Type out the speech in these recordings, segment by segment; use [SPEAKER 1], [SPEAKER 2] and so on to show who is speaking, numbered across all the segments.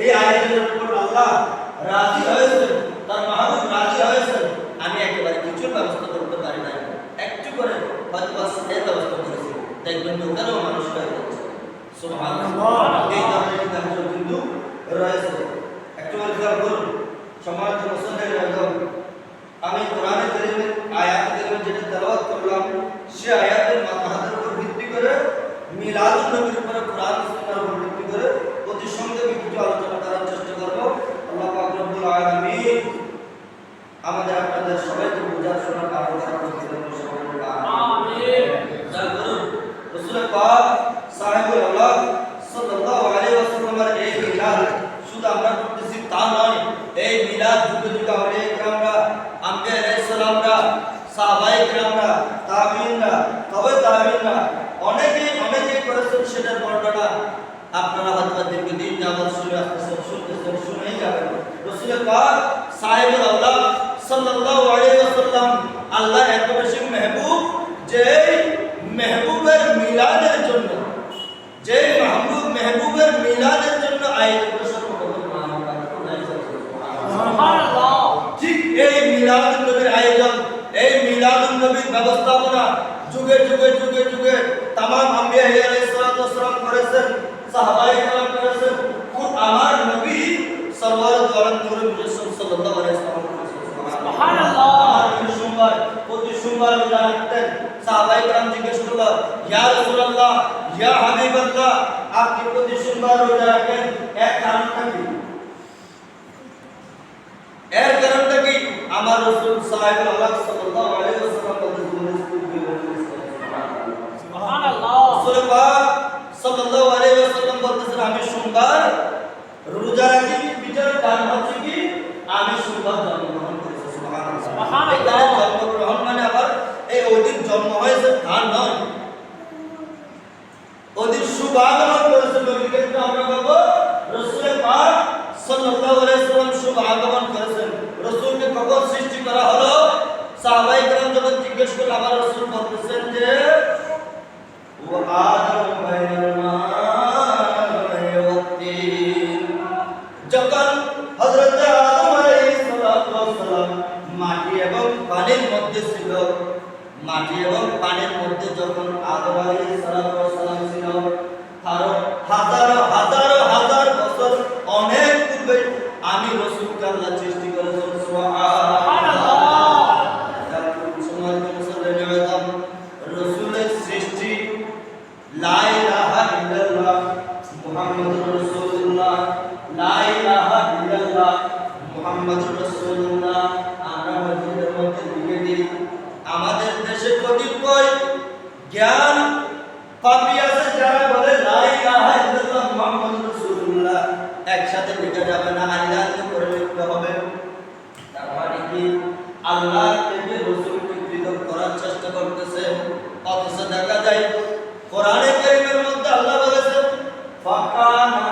[SPEAKER 1] এই আয়োজনের উপর আল্লাহ রাজি হয়েছে, তার আমাদের আপনাদের সবাইকে বুঝার শোনার কারণ রাসূল পাক সাহেবুল আল্লাহ সাল্লাল্লাহু আলাইহি ওয়াসাল্লামের এই মিলাদ শুধু আমরা করতেছি তা নয়, এই মিলাদ যুগে যুগে আউলিয়া কিরামরা, আম্বিয়া আলাইহিস সালামরা, সাহাবায়ে কিরামরা, তাবিঈনরা, তবে তাবিঈনরা অনেকেই করেছেন। সেটার বর্ণনা আপনারা হয়তো দীর্ঘদিন যাবত শুনে আসতেছেন, শুনতেছেন, শুনেই যাবেন। রাসূল পাক সাহেবুল আল্লাহ সাল্লাল্লাহু আলাইহি ওয়াসাল্লাম আল্লাহ এত বেশি মেহবুব যে মেহবুবের মিলাদের জন্য, যে মেহবুবের মিলাদের জন্য আয়োজন সুবহানাল্লাহ। ঠিক এই মিলাদুন নবীর আয়োজন, এই মিলাদুন নবীর ব্যবস্থাপনা যুগে যুগে যুগে যুগে तमाम আম্বিয়া আলাইহিস সালাতু ওয়াস সালাম করেছেন, সাহাবায়ে কেরাম করেছেন, খুব আমার নবী সাল্লাল্লাহু আলাইহি ওয়াসাল্লাম সাল্লাল্লাহু আলাইহি ওয়াসাল্লাম সুবহানাল্লাহ। সোমবার প্রতি সোমবার রোজা রাখতেন। সাহাবায়ে কেরাম জিজ্ঞেস করলো, ইয়া রাসূলুল্লাহ, ইয়া হাবিবাল্লাহ, আপনি প্রতি সোমবার রোজা রাখেন, এর কারণটা কি? এর কারণটা কি? আমার রাসূল সাল্লাল্লাহু আলাইহি ওয়াসাল্লাম বলেছেন, সুবহানাল্লাহ। রাসূল পাক সাল্লাল্লাহু আলাইহি ওয়াসাল্লাম বলতেছেন, আমি সোমবার রোজা রাখি, বিচারের কারণ হচ্ছে কি আমি সোমবার জন্মগ্রহণ করেছি। সুবহানাল্লাহ। জন্মগ্রহণ মানে আবার এই ওদিন জন্ম হয়েছে তা নয়, ওদিন শুভ আগমন করেছে। নবীকে আমরা বলবো রাসূল পাক সাল্লাল্লাহু আলাইহি ওয়াসাল্লাম শুভ আগমন করেছেন। রাসূলকে কখন সৃষ্টি করা হলো? সাহাবায়ে কেরাম যখন জিজ্ঞেস করলেন, আমার রাসূল বলতেছেন যে ওয়া আদম বাইনাল মা'i ওয়াত-তিন, যখন হযরত আদম আলাইহিস সালাম মাটি এবং পানির মধ্যে ছিল, মাটি এবং পানির মধ্যে যখন আদম আলাইহিস সালাম ছিল, তার হাজার হাজার হাজার বছর অনেক পূর্বে আমি রাসূলকে আল্লাহ সৃষ্টি করেছেন। সুবহানাল্লাহ। রাসূলের সৃষ্টি লা ইলাহা ইল্লাল্লাহ মুহাম্মাদুর রাসূলুল্লাহ, লা ইলাহা ইল্লাল্লাহ মুহাম্মাদুর রাসূলুল্লাহ। আমরা মসজিদের মধ্যে লিখে দিই। আমাদের দেশে কতিপয় জ্ঞান পাপী আছে যারা বলে লা ইলাহা ইল্লাল্লাহ মুহাম্মাদুর রাসূলুল্লাহ একসাথে লিখা যাবে না, আলাদা করে লিখতে হবে। তার মানে কি আল্লাহ থেকে রাসূলকে পৃথক করার চেষ্টা করতেছে। অথচ দেখা যায় কোরআনে কারীমের মধ্যে আল্লাহ বলেছেন, ফাকানা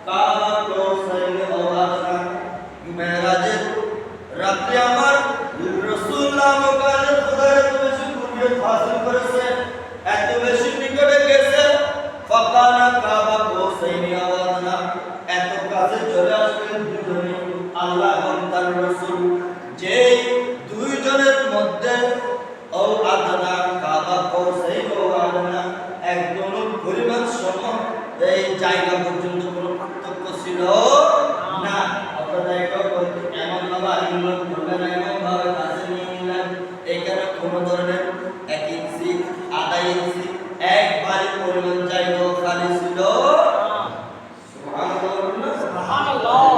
[SPEAKER 1] কাবা কাউসাইনি আও আদনা, মেরাজের রাতে আমার রাসূল নামক আল্লাহ খোদার এত বেশি কুরবিয়ত হাসিল করেছে, এত বেশি নিকটে গেছে। ফাকানা কাবা কাউসাইনি আও আদনা, এত কাছে চলে আসলেন দুজনে, আল্লাহ এবং তার রাসূল। যেই দুইজনের মধ্যে ও আদনা কাবা কাউসাইনি ও আদনা একদম পরিমাণ সময় এই জায়গা পর্যন্ত কোনো পার্থক্য ছিল না। অর্থাৎ এমন ভাবে আলিঙ্গন করবেন, এমন ভাবে কাছে নিয়ে নিলেন, এখানে কোনো ধরনের 1 ইঞ্চি আধা ইঞ্চি একবারে পরিমাণ জায়গা খালি ছিল। সুবহানাল্লাহ।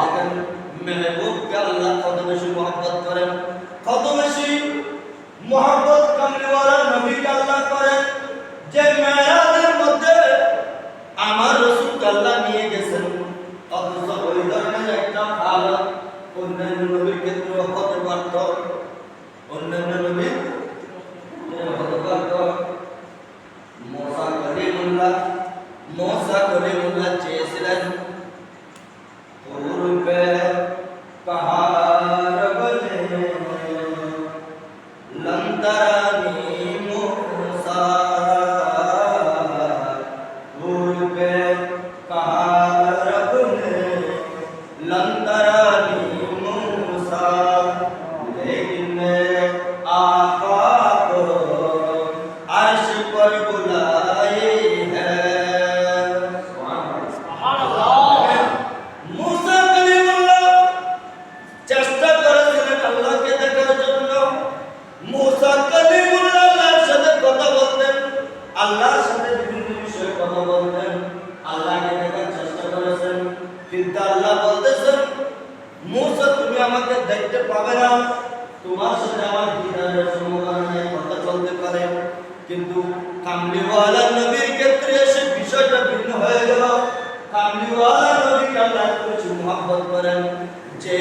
[SPEAKER 1] মেহবুবকে আল্লাহ কত বেশি মহব্বত করেন, কত বেশি মহব্বত কামলিওয়ালা নবীকে আল্লাহ করেন যে মেরাজের মধ্যে আমার রাসূলকে আল্লাহ নিয়ে গেছেন। অথচ ওই ধরনের একটা হালত অন্যান্য নবীর ক্ষেত্রে হতে পারত তোমার সাথে আমার দিদারের সম্ভাবনা কথা চলতে পারে, কিন্তু কামলিওয়ালা নবীর ক্ষেত্রে এসে বিষয়টা ভিন্ন হয়ে গেল। কামলিওয়ালা নবীকে আল্লাহ কিছু মহব্বত করেন, যে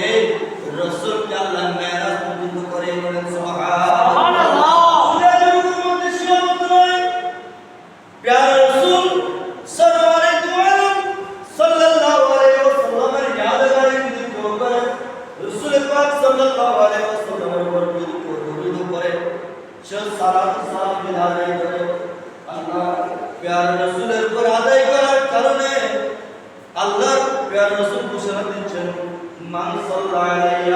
[SPEAKER 1] রাসূলকে আল্লাহ মেরাজ পর্যন্ত করে বলেন সুবহানাল্লাহ। সুরাজুর মধ্যে সীমাবদ্ধ নয়, প্যারা রাসূল সাল্লাল্লাহু আলাইহি ওয়াসাল্লামের ইয়াদগারে যদি কেউ করে, রাসূল পাক সাল্লাল্লাহু আলাইহি ওয়াসাল্লামের উপর যদি কেউ দরুদ পড়ে, সে সালাত সালাম আদায় করে। আল্লাহ প্যারা রাসূলের উপর আদায় করার কারণে আল্লাহর প্যারা রাসূল ঘোষণা দিচ্ছেন, মান সাল্লাল্লাহু আলাইহি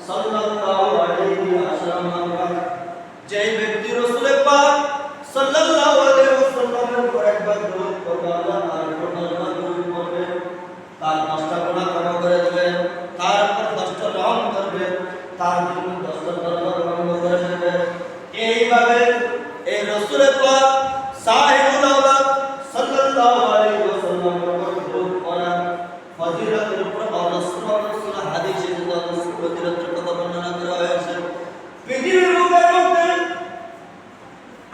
[SPEAKER 1] সাল্লাল্লাহু আলাইহি ওয়াসাল্লাম, যে ব্যক্তি রাসূল পাক সাল্লাল্লাহু আলাইহি ওয়াসাল্লামের উপর একবার দরুদ পড়বে, আল্লাহ তার উপর দরুদ পড়বে, তার 10টা গুনাহ ক্ষমা করে দেবে, তার উপর 10টা রহম করবে, তার জন্য 10টা দরজা বন্ধ করে দেবে। এইভাবে এই রাসূল পাক সাহিবুল আওলাদ সাল্লাল্লাহু আলাইহি ওয়াসাল্লামের উপর দরুদ পড়া ফজিলতের উপর রাসূল হাদিসে ফজিলতের কথা বর্ণনা করা হয়েছে। পৃথিবীর বুকের মধ্যে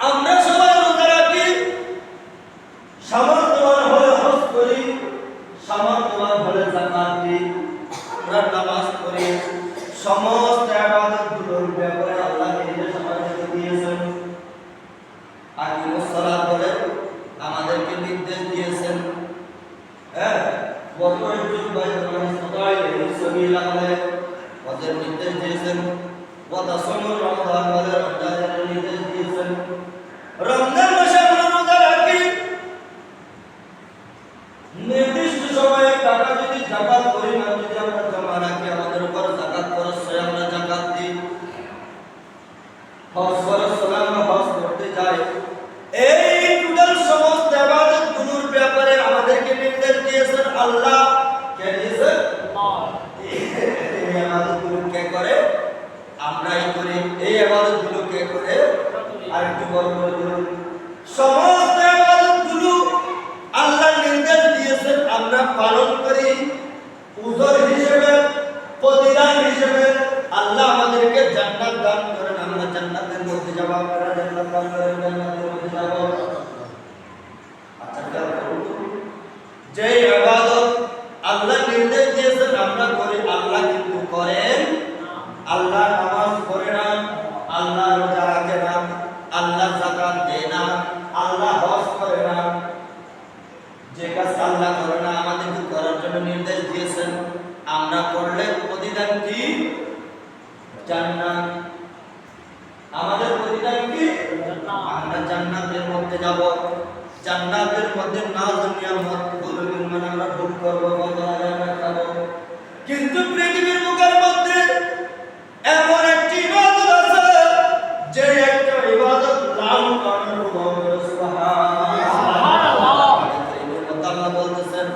[SPEAKER 1] আমরা সবাই রোজা রাখি, সামর্থ্যবান হলে হজ করি, সামর্থ্যবান হলে যাকাত দিই, আমরা নামাজ পড়ি, সমস্ত ইবাদতগুলোর ব্যাপারে আল্লাহ নির্দেশ আমাদেরকে দিয়েছেন। আকিমুস সালাত বলে আমাদেরকে নির্দেশ দিয়েছেন। হ্যাঁ, ওয়াতুল বাইতুল মুস্তাইল সাবিলা বলে ওদের নির্দেশ দিয়েছেন। ওয়াতাসুমুর রমাদান বলে রমজানের নির্দেশ দিয়েছেন। রমজান মাসে আমরা রোজা রাখি, নির্দিষ্ট সময়ে টাকা যদি যাকাত পরিমাণ যদি আমরা জমা রাখি, আমাদের উপর যাকাত খরচ হয়, আমরা যাকাত দিই। হজ খরচ হলে আমরা হজ করতে যাই। এই টোটাল সমস্ত ইবাদতগুলোর ব্যাপারে আমাদেরকে নির্দেশ দিয়েছেন আল্লাহ। কে দিয়েছেন? আল্লাহ। এই ইবাদতগুলো কে করে? আমরাই করি। এই ইবাদতগুলো কে করে? আরেকটু বড় করে বলুন। সমস্ত ইবাদতগুলো আল্লাহ নির্দেশ দিয়েছেন, আমরা পালন করি। উজর হিসেবে, প্রতিদান হিসেবে আল্লাহ আমাদেরকে জান্নাত দান করেন, আমরা জান্নাতের মধ্যে যাব। আপনারা জান্নাত দান করেন, জান্নাতের মধ্যে যাব। আচ্ছা, যে ইবাদত আল্লাহ নির্দেশ দিয়েছেন আমরা করি, আল্লাহ কিন্তু করেন। আল্লাহ নামাজ পড়ে না, আল্লাহ রোজা রাখে না, আল্লাহ যাকাত দেয় না, আল্লাহ হজ করে না। যে কাজ আল্লাহ করে না, আমাদেরকে করার জন্য নির্দেশ দিয়েছেন, আমরা করলে প্রতিদান কি? জান্নাত। আমাদের প্রতিদান কি? আমরা জান্নাতের মধ্যে যাব। জান্নাতের মধ্যে নাজ নিয়ামত বলবেন, মানে আমরা ভোগ করব, জান্নাত যাব। কিন্তু পৃথিবীর মুখের মধ্যে এমন একটি ইবাদত আছে, যে একটা ইবাদত লাল কারণে সুবহানাল্লাহ। আল্লাহ বলতেছেন,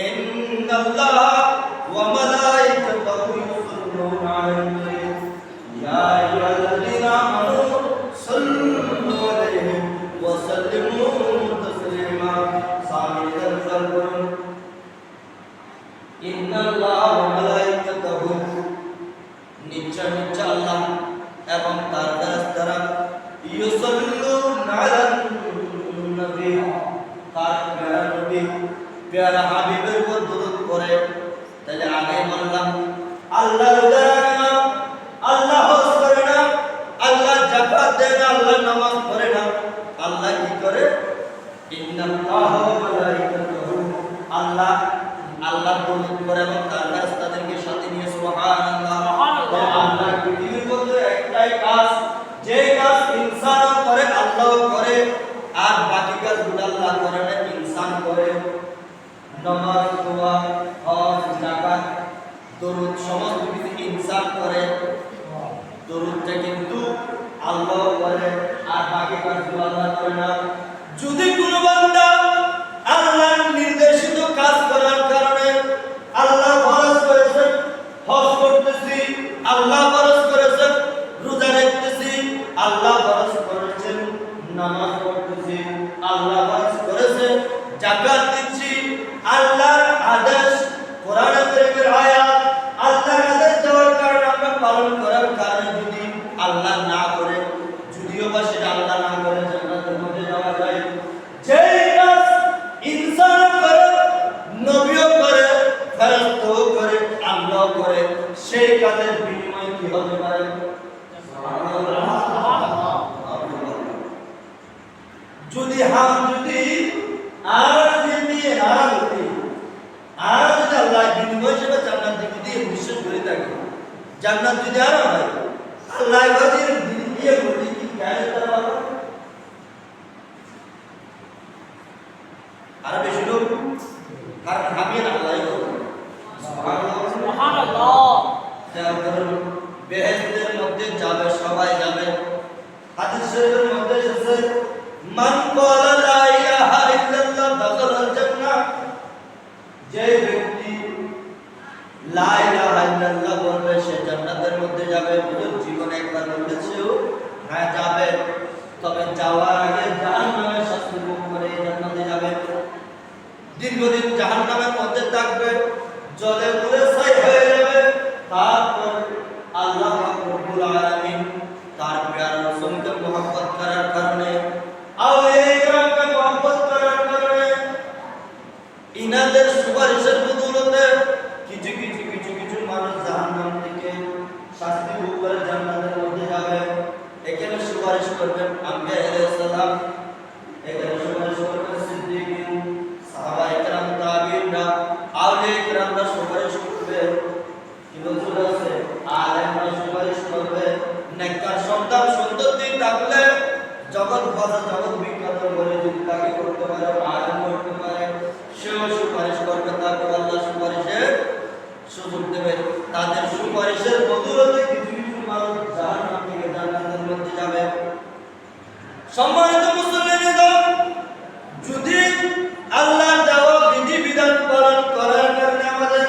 [SPEAKER 1] ইন্নাল্লাহ ওয়া মালাইকাতাহু ইউসাল্লুনা আলান নবী ইয়া আইয়ুহাল্লাযীনা আমানু সাল্লু আলাইহি ওয়া সাল্লিমু তাসলিমা। সামিদান সাল্লুন, ইন্নাল্লাহ ওয়া মালাইকাতাহু, নিশ্চয় নিশ্চয় আল্লাহ এবং তার ফেরেশতারা, ইউসাল্লুনা আলান নবী, তার প্যারা নবী প্যারা হাবিবের উপর দরুদ পড়ে। তাহলে আগে বললাম আল্লাহ রোজা রাখে না, আল্লাহ হজ করে না, আল্লাহ যাকাত দেয় না, আল্লাহ নামাজ পড়ে না, আল্লাহ কি করে? ইন্নাল্লাহ ওয়া মালাইকাতাহু, আল্লাহ দরুদ পড়ে এবং তার ফেরেশতাদেরকে সাথে নিয়ে সুবহানাল্লাহ। আল্লাহ পৃথিবীর মধ্যে একটাই কাজ, যে কাজ ইনসানও করে আল্লাহও করে, আর বাকি কাজগুলো আল্লাহ করে না, ইনসান করে। নামাজ, দোয়া, হজ, যাকাত, দরুদ সমস্ত কিছু ইনসান করে। দরুদটা কিন্তু আল্লাহ করে, আর বাকি কাজগুলো আল্লাহ করে না। যদি কোনো বান্দা আল্লাহর নির্দেশিত কাজ করার কারণে, আল্লাহ ফরজ করেছেন হজ করতেছি, আল্লাহ ফরজ করেছেন রোজা রাখতেছি, আল্লাহ ফরজ করেছেন নামাজ পড়তেছি, আল্লাহ ফরজ করেছেন যাকাত দিচ্ছি, আল্লাহর আদেশ কোরআন কারীমের আয়াত আল্লাহর আদেশ দেওয়ার কারণে আমরা পালন আমি যদি আল্লাহ না করে, যদিও বা সেটা আল্লাহ না করে জান্নাতের মধ্যে যাওয়া যায়, যেই কাজ ইনসান করে, নবীও করে, ফেরেশতাও করে, আল্লাহ করে, সেই কাজের বিনিময় কি হতে পারে? যদি আল্লাহ বিনিময় হিসেবে জান্নাত দিয়ে বিশ্বাস করে থাকে, জান্নাত যদি আরাম হয়, আল্লাহ দিয়ে বলি কি জ্ঞানের দ্বারা ভালো আর বেশি লোক, কারণ আমি আল্লাহ বেহেশতের মধ্যে যাবে, সবাই যাবে। হাদিস শরীফের মধ্যে এসেছে মান ক্বালা লা ইলাহা ইল্লাল্লাহ দাখালাল জান্নাহ, যে ব্যক্তি লা ইলাহা ইল্লাল্লাহ বলবে সে জান্নাতের মধ্যে যাবে। পুরো জীবনে একবার বলেছেও হ্যাঁ যাবে, তবে যাওয়ার আগে জাহান্নামের শাস্তি ভোগ করে জান্নাতে যাবে। দীর্ঘদিন জাহান্নামের মধ্যে থাকবে, জলে পুড়ে ছাই হয়ে যাবে। তারপর আল্লাহ রব্বুল আলামিন তার প্রিয় রাসূলকে মহব্বত করার কারণে, আওলিয়া কিরামকে মহব্বত করার কারণে, ইনাদের সুপারিশের বদৌলতে কিছু মানুষ জাহান্নাম থেকে শাস্তি ভোগ করে জান্নাতের মধ্যে যাবে। এখানে সুপারিশ করবেন আম্বিয়া আলাইহিস সালাম, এখানে সুপারিশ করবেন সিদ্দিকিন, সাহাবায়ে কেরাম, তাবিঈনরা, আউলিয়া কিরামরা সুপারিশ করবে। কি বলছিল আছে আলেমরা সুপারিশ করবে। নেককার সন্তান সন্ততি থাকলে জগৎ বিখ্যাত বলে যদি তাকে করতে পারে, আলেম করতে পারে, সেও সুপারিশ করবে, তারপর আল্লাহ সুপারিশের সুযোগ দেবে। তাদের সুপারিশের বদৌলতে কিছু মানুষ জাহান্নাম থেকে জান্নাতের মধ্যে যাবে। সম্মানিত মুসলিমগণ, যদি আল্লাহর দেওয়া বিধিবিধান পালন করার কারণে আমাদের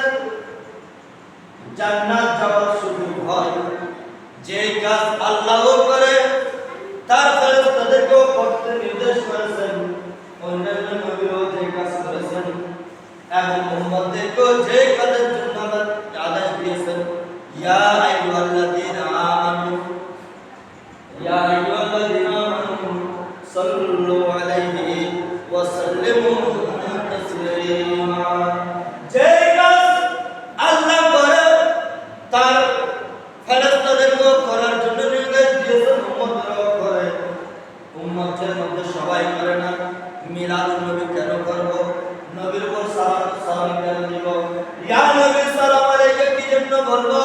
[SPEAKER 1] জান্নাত যাওয়ার সুযোগ হয়, যে কাজ আল্লাহও করে তার ফেরেশতাদেরকেও করতে নির্দেশ করেছেন, অন্যান্য নবীও যে কাজ করেছেন এবং উম্মতদেরকেও যে কাজের জন্য আদেশ দিয়েছেন, ইয়া আইয়ুহাল্লাযীনা আমানু সাল্লু আলাইহি ওয়া সাল্লিমু তাসলিমা। যে কাজ আল্লাহ করে তার ফেরেশতাদেরকেও করার জন্য নির্দেশ দিয়েছেন, উম্মতরাও করে। উম্মতের মধ্যে সবাই করে না। মিলাদুন নবী কেন করব? নবীর উপর সালাম কেন দিব? ইয়া নবী সালাম আলাইকা কি জন্য বলবো?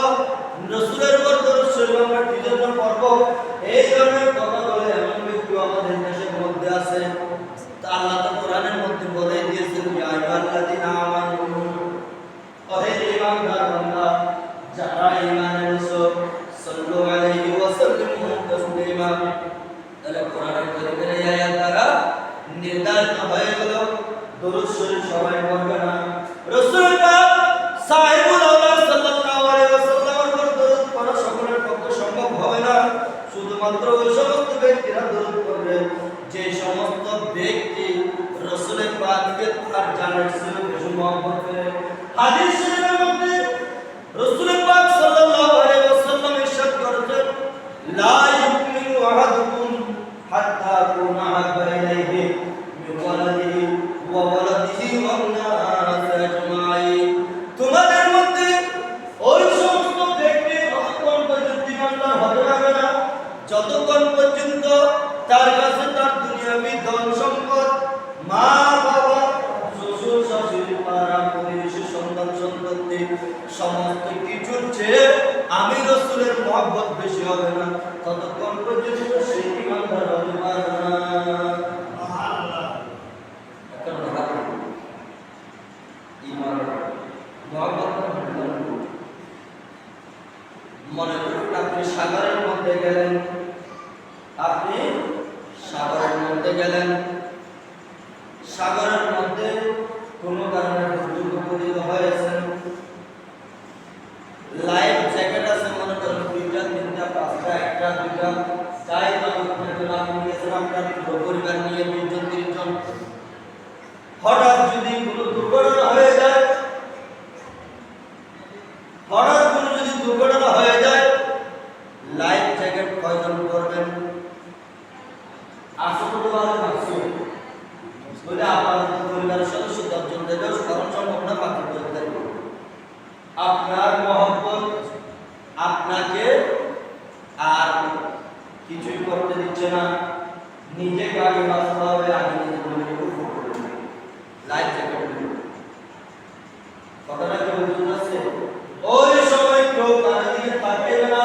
[SPEAKER 1] রাসূলের উপর দরুদ শরীফ আমরা কি জন্য পড়ব? এই ধরনের কথা বলে এমন ব্যক্তি আমাদের দেশের মধ্যে আছে। তা আল্লাহ তো কোরআনের মধ্যে বলে দিয়েছেন, ইয়া আইয়ুহাল্লাযীনা আমানু, ওহে ঈমানদার বান্দা যারা ঈমান এনেছো, সাল্লু আলাইহি ওয়া সাল্লিমু তাসলিমা। তাহলে কোরআনের কারিমের এই আয়াত দ্বারা নির্ধারিত হয়ে গেল দরুদ শরীফ সবাই পড়বে না। রাসূল পাক সাহেবুল আওলাদ সাল্লাল্লাহু আলাইহি ওয়াসাল্লামের উপর দরুদ পড়া সকলের পক্ষে সম্ভব হবে না। শুধুমাত্র ওই সমস্ত ব্যক্তিরা দরুদ পড়বে যে সমস্ত ব্যক্তি রাসূল পাককে তার জানের চেয়ে বেশি মহব্বত করে। হাদিস শরীফের মধ্যে রাসূল পাক সাল্লাল্লাহু আলাইহি ওয়াসাল্লাম ইরশাদ করেছেন, লা ইউমিনু আহাদুকুম হাত্তা কুনা আহাব্বা ইলাইহি মিন ওয়ালাদিহি ওয়া ওয়ালাদিহি ওয়ান নাস আজমাইন। তোমাদের মধ্যে ওই সমস্ত ব্যক্তি ততক্ষণ পর্যন্ত ঈমানদার হতে পারবে না যতক্ষণ পর্যন্ত তার কাছে তার দুনিয়াবি ধন সম্পদ, মা বাবা, শ্বশুর শাশুড়ি, পাড়া প্রতিবেশী, সন্তান সন্ততি সমস্ত কিছুর চেয়ে আমি রাসূলের মহব্বত বেশি হবে না, ততক্ষণ পর্যন্ত সে ঈমানদার হতে পারবে না। মনে করুন আপনি সাগরের মধ্যে গেলেন, সাগরের মধ্যে কোনো কারণে দুর্ঘটনা হয়েছেন, লাইফ জ্যাকেট আছে মনে করেন 2টা 3টা 5টা 1টা 2টা যাই আপনি গেছেন আপনার পুরো পরিবার নিয়ে 20 জন 30 জন। হঠাৎ যদি কোনো দুর্ঘটনা হয়ে যায়, লাইফ জ্যাকেট কয়জন করবেন? আসলে বলে আপনাদের পরিবারের সদস্য 10 জন দেবেও স্মরণ সম্ভব না, বাকি করতে আপনার মহব্বত আপনাকে আর কিছুই করতে দিচ্ছে না, নিজেকে আগে বাঁচতে হবে, আগে নিজের লাইফ জ্যাকেট কথাটা কি বুঝতে আছে? ওই সময় কেউ কারো দিকে তাকাবে না,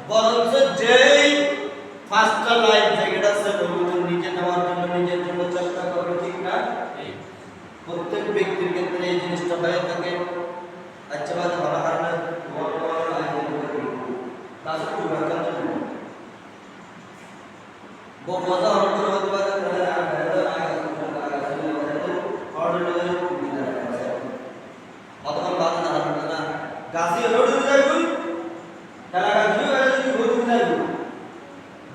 [SPEAKER 1] বরঞ্চ যেই ফার্স্টটা লাইফ জ্যাকেট আছে ওগুলো নিজে নেওয়ার জন্য নিজের জন্য চেষ্টা করবে, ঠিক না? প্রত্যেক ব্যক্তির ক্ষেত্রে এই জিনিসটা হয়ে থাকে। আচ্ছা বাদ ভালো হারলে বড় বড় লাইফ জ্যাকেট তাহলে কি ব্যাখ্যা করবে? বহুত অনেক করে হতে পারে গাছি রোড যায় কই তারা গাছি গাছি রোড যায়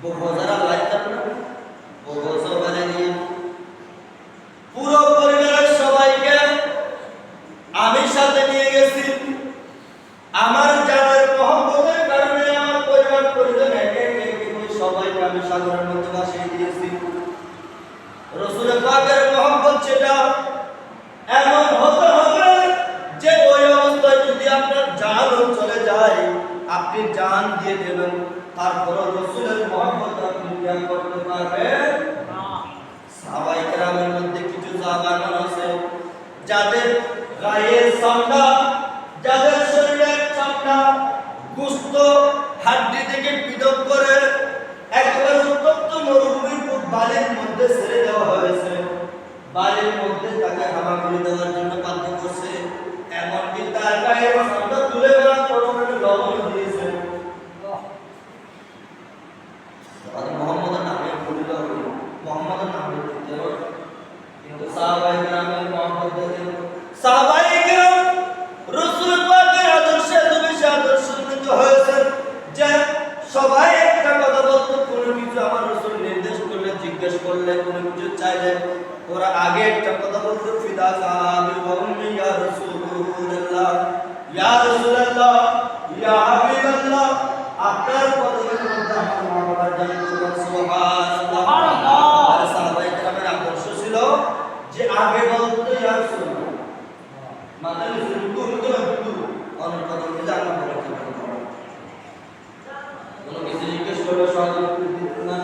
[SPEAKER 1] বহুজারা লাইট না বহুজা বলে দিয়ে পুরো পরিবারের সবাইকে আমি সাথে নিয়ে গেছি। আমার জানের মহব্বতের কারণে আমার পরিবার পরিজন একে একে সবাইকে আমি সাগরের মধ্যে ভাসিয়ে দিয়েছি। রাসূল পাকের মহব্বত সেটা এমন হতে হবে যে ওই অবস্থায় যদি আপনার জান চলে যায় আপনি জান দিয়ে দেবেন, তারপর রাসূলের মহব্বত আপনি ত্যাগ করতে পারবেন না। সাহাবায়ে কেরামের মধ্যে কিছু সাহাবা আছে যাদের গায়ের চামড়া, যাদের শরীরের চামড়া গোশত হাড্ডি থেকে পৃথক করে একবার উত্তপ্ত মরুভূমির বালির মধ্যে ছেড়ে দেওয়া হয়েছে, বালির মধ্যে তাকে হামাগুড়ি দেওয়ার জন্য বাধ্য করছে, এমনকি তার গায়ের চামড়া তুলে দেওয়ার পরিমাণে লবণ দিয়েছে। মোহাম্মদের নামে ভুলিল মোহাম্মদের নামে কিন্তু সাহাবায়ে কেরামের মহব্বত দেখেন, সাহাবায়ে কেরাম রাসূল পাকের আদর্শে এত বেশি আদর্শিত হয়েছে যে সবাই একটা কথা বলতো, কোনো কিছু আমার রাসূল নির্দেশ করলে জিজ্ঞেস করলে কোনো কিছু চাইলে ওরা আগে একটা কথা বলতো, ফিদা সাহাবি ওয়া উম্মি ইয়া রাসূলুল্লাহ ইয়া রাসূলুল্লাহ ইয়া হাবিবাল্লাহ, আপনার পদকের মধ্যে আমার মা বাবার জান সুবহানাল্লাহ। আর সাহাবায়ে কেরামের আদর্শ ছিল যে আগে বলতো ইয়া রাসূলুল্লাহ, মাথা নিচে রুকু অনেক কথা বলে আল্লাহ বলে কোনো কিছু জিজ্ঞেস করলে সহযোগিতা দিতেন না।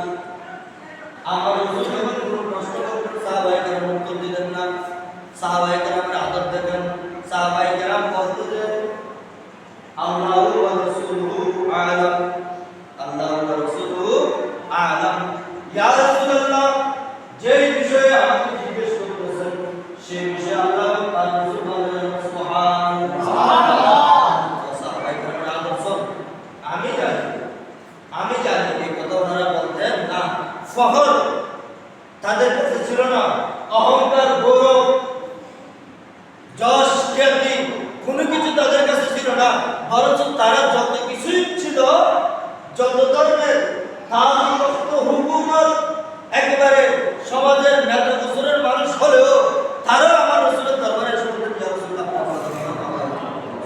[SPEAKER 1] আমার রাসূল যখন কোনো প্রশ্ন করতেন সাহাবায়ে কেরাম উত্তর দিতেন না। সাহাবায়ে কেরামের আদব দেখেন, সাহাবায়ে কেরাম বলতো যে আল্লাহু ওয়া রাসূলুহু আ'লাম, আল্লাহু ওয়া রাসূলুহু আ'লাম। ইয়া রাসূলুল্লাহ, যে বিষয়ে আপনি জিজ্ঞেস করতেছেন সেই বিষয়ে আল্লাহ তার রাসূল বলেন সুবহানাল্লাহ। সাহাবায়ে কেরামের আদর্শ আমি জানি এই কথা ওনারা বলতেন না। ফখর তাদের কাছে ছিল না, অহংকার গৌরব যশ খ্যাতি কোনো কিছু তাদের কাছে ছিল না, বরঞ্চ তারা যত কিছুই ছিল, যত ধরনের তালিমপ্রাপ্ত হুকুমত একেবারে সমাজের নেতা গোছের মানুষ হলেও তারাও আমার রাসূলের দরবারে শুনতেন ইয়া রাসূলুল্লাহ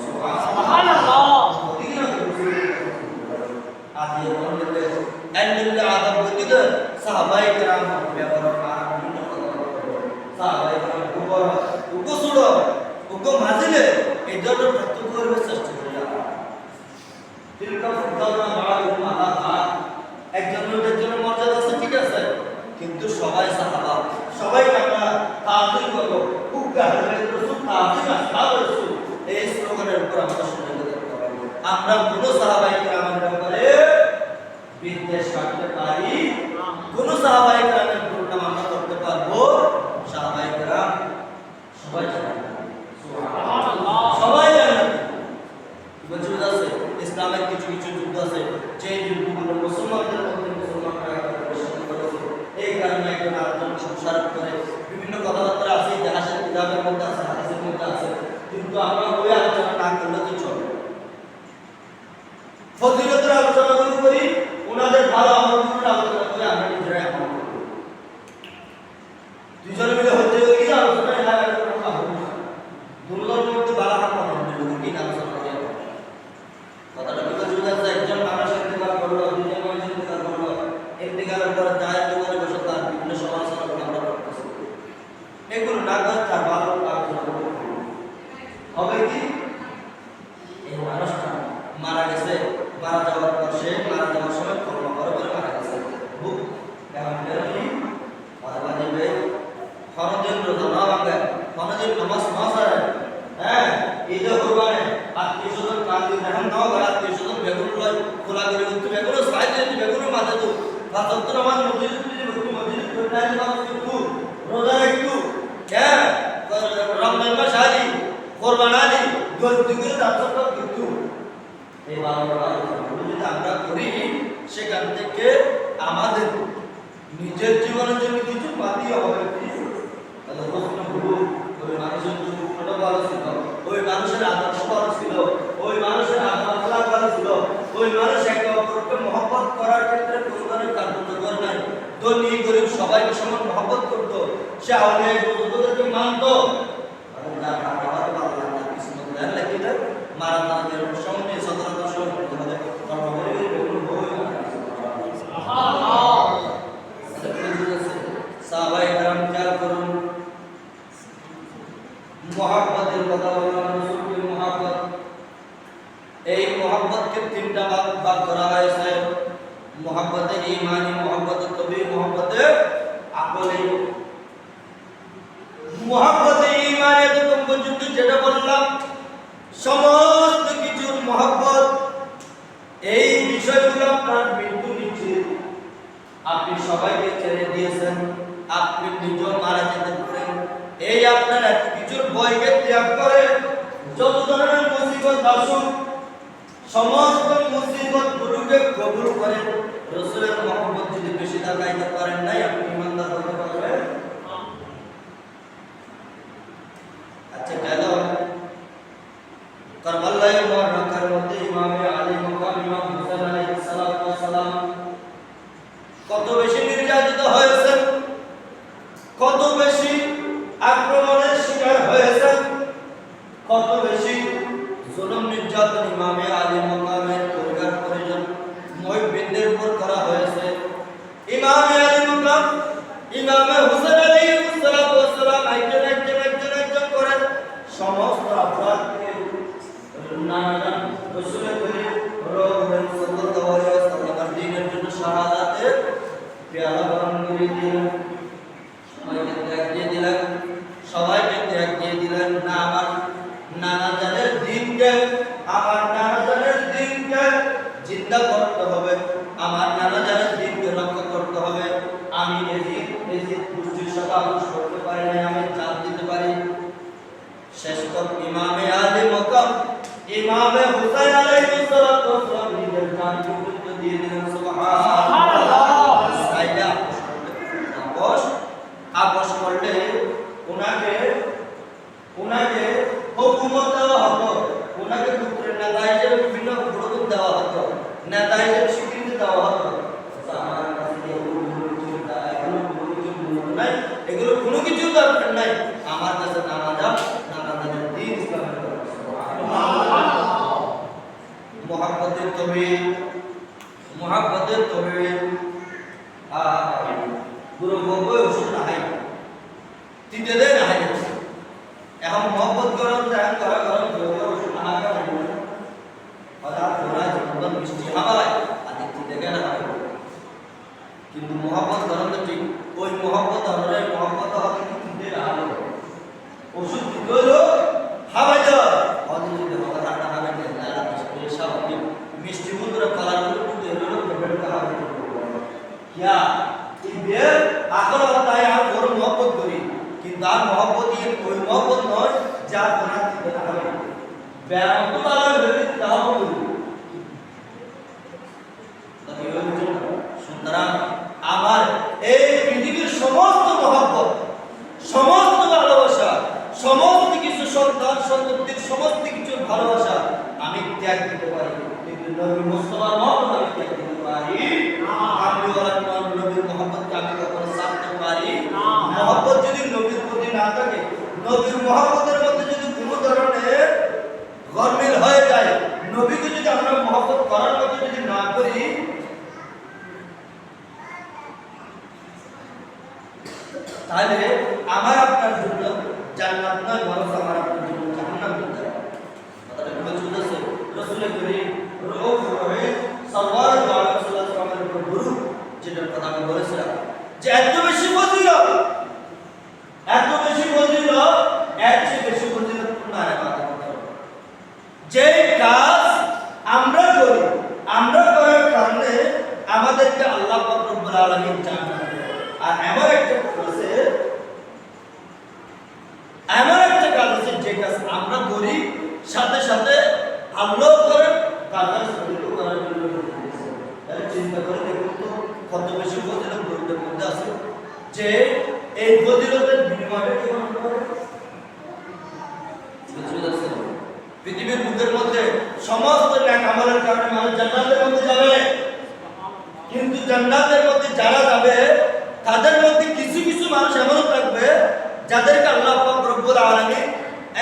[SPEAKER 1] সুবহানাল্লাহ। আদিয়ে বলতে এন্ডেলে আদব বলতে সাহাবায়ে কেরাম ব্যবহার বিভিন্ন সাহাবায়ে কেরাম উপসুড় উগ্র মাঝিলে এই ধরনের প্রত্যক্ষ করবে চেষ্টা করিয়া তিলকা ফুদানা বাদুল মালাহা, একজনের জন্য মর্যাদা আছে ঠিক আছে, কিন্তু সবাই সাহাবা, সবাই আমরা তাজিম করব, উগ্রা হলে রাসূল তাজিম আসহাব রাসূল, এই স্লোগানের উপর আমরা শুনে দেখতে পারি। আমরা কোন সাহাবায়ে কেরামের ব্যাপারে বিদ্বেষ রাখতে পারি, কোন সাহাবায়ে কেরামের দুর্নাম আমরা করতে পারবো? সাহাবায়ে কেরাম সবাই জানেন সুবহানাল্লাহ, সবাই জানেন। বুঝতে আছে ইসলামের কিছু কিছু যুদ্ধ আছে যে যুদ্ধগুলো মুসলমানদের মধ্যে মুসলমানরা করেছে, এই কারণে একজন আরেকজন সংসার করে বিভিন্ন কথাবার্তা আছে, ইতিহাসের কিতাবের মধ্যে আছে, হাদিসের মধ্যে আছে, কিন্তু আমরা ওই আলোচনা না করলে তো চলবে। একটু বেগুনো সাইজে একটু বেগুনো মাঝে তো ফাতর আমার মসজিদ করে নাই একটু রোজা একটু হ্যাঁ রমজান মাস আলি কোরবান আলি দুগুলো দাঁত কিন্তু এই যদি আমরা করি সেখান থেকে আমাদের নিজের জীবনের জন্য কিছু বাতিও হবে তাহলে প্রশ্ন হলো ওই মানুষের যুগটা ভালো ছিল ওই মানুষের আদর্শ ভালো ছিল ওই মানুষের আখলাক ভালো ছিল ওই মানুষ একে অপরকে মহব্বত করার ক্ষেত্রে কোনো ধরনের কার্যকর করে নাই ধনী গরিব সবাইকে সমান মহব্বত করতো সে আউলিয়া বুজুর্গদেরকে মানতো মারা না সামনে সতর্কতার সঙ্গে করতে হবে সাহাবায়ে কেরাম খেয়াল করুন মুহাব্বতের কথা বললাম রাসূলের মুহাব্বত এই মুহাব্বতকে তিনটা ভাগ করা হয়েছে মুহাব্বতে ঈমানি মুহাব্বতে তবি মুহাব্বতে আকলি মুহাব্বতে ঈমানি একদম পর্যন্ত যেটা বললাম সমস্ত কিছুর মহব্বত এই বিষয়গুলো আপনার মৃত্যু নিশ্চিত আপনি সবাইকে ছেড়ে দিয়েছেন আপনি নিজেও মারা যেতে পারেন এই আপনার এত কিছুর ভয়কে ত্যাগ করে যত ধরনের মুসিবত আসুক সমস্ত মুসিবত গুলোকে কবুল করে রাসূলের মহব্বত যদি বেশি দেখাইতে পারেন নাই আপনি ইমানদার হতে পারবেন আচ্ছা গেল কারবালায় মুআররাকার মধ্যে ইমামে আলী মাকাম ইমাম হুসাইন আলাইহিস সালাতু ওয়াস সালাম কত বেশি নির্যাতিত হয়েছেন কত বেশি আক্রমণের শিকার হয়েছেন কত বেশি জুলুম নির্যাতন ইমামে আলী মাকামের পরিবার পরিজন মুহিব্বিনদের উপর করা হয়েছে ইমামে আলী মাকাম ইমামে হুসাইন আলাইহিস সালাতু ওয়াস সালাম একজন করে সমস্ত অপরাধকে নানান রাসূলের করিম সাল্লাল্লাহু আলাইহি ওয়াসাল্লামের দ্বীনের জন্য শাহাদাতের পেয়ালা বরণ করে দিলেন সবাইকে ত্যাগ দিয়ে দিলেন না আমার নানা জানের দ্বীনকে আমার নানা জানের দ্বীনকে জিন্দা করতে হবে আমার নানা জানের দ্বীনকে রক্ষা করতে হবে আমি এজিদ গোষ্ঠীর সাথে আপোষ করতে পারি না আমি জান দিতে পারি শেষ তক ইমামে আলী মাকাম ইমামে হুসাইন আলাইহিস সালাতু ওয়াস সালাম নিজের জান কুরবান দিয়ে দিলেন সুবহানাল্লাহ সাইদা আপোষ করলে ওনাকে হুকুমত দেওয়া হতো ওনাকে পুত্রের নেতা হিসেবে বিভিন্ন প্রলোভন দেওয়া হতো নেতা হিসেবে স্বীকৃতি দেওয়া হতো আমার কাছে এগুলো কোনো কিছু দরকার নাই আমার কাছে নানা দ্বীন ইসলামের মুহাব্বতের তবে গুরু বই ওষুধ না হয় তিনটে দেয় না হয় এখন মহব্বত গরম দেন গরম ওষুধ না হয় মিষ্টি হাওয়ায় আর তিনটে দেখে না হয় কিন্তু মহব্বত গরম তো ঠিক ওই মহব্বত আমাদের মহব্বত হবে তিনটে না হবে ওষুধ দিতে হলো হাওয়ায় দেওয়া অনেক যদি হবে ঠান্ডা হবে স্বাভাবিক মিষ্টি বন্ধুরা কালার क्या ये आखिर होता है आप और मोहब्बत करी কিন্তু আর मोहब्बत ये कोई मोहब्बत নয় যা বনা দিতে হবে ব্যায়াম তো তারা বলি তাও বলি সুতরাং আমার এই পৃথিবীর সমস্ত मोहब्बत সমস্ত ভালোবাসা সমস্ত কিছু সন্তান সন্ততির সমস্ত কিছু ভালোবাসা আমি ত্যাগ দিতে পারি কিন্তু নবী মুস্তাফার মহব্বত আমি ত্যাগ দিতে পারি আমি নবীর মহব্বতকে আমি কখনো ছাড়তে পারি মহব্বত যদি নবীর প্রতি না থাকে নবীর মহব্বতের মধ্যে যদি কোনো ধরনের গরমিল হয়ে যায় নবীকে যদি আমরা মহব্বত করার মতো যদি না করি তাহলে আমার আপনার জন্য জান্নাত নয় বরং আমার আপনার জন্য জাহান্নাম হতে পারে কথাটা বুঝতেছে রাসূলের করিম রূহ রহিম সাল্লাল্লাহু আলাইহি ওয়াসাল্লামের উপর গুরু যেটার কথা আমি বলেছিলাম যে এত বেশি ফজিলত এত বেশি ফজিলত এর চেয়ে বেশি ফজিলতপূর্ণ আর ইবাদত যে কাজ আমরা করি আমরা করার কারণে আলামিন জান্নাত দেয়। আর এমন একটা কাজ আছে যে কাজ আমরা করি সাথে সাথে আল্লাহ করেন তার কাজ করার জন্য চিন্তা করে দেখুন তো কত বেশি ফজিলত বইটার মধ্যে আছে যে এই ফজিলতের বিনিময়ে কি করে পৃথিবীর বুকের মধ্যে সমস্ত নেক আমলের কারণে মানুষ জান্নাতের মধ্যে যাবে, কিন্তু জান্নাতের মধ্যে যারা যাবে তাদের মধ্যে কিছু কিছু মানুষ এমনও থাকবে যাদেরকে আল্লাহ পাক রব্বুল আলামিন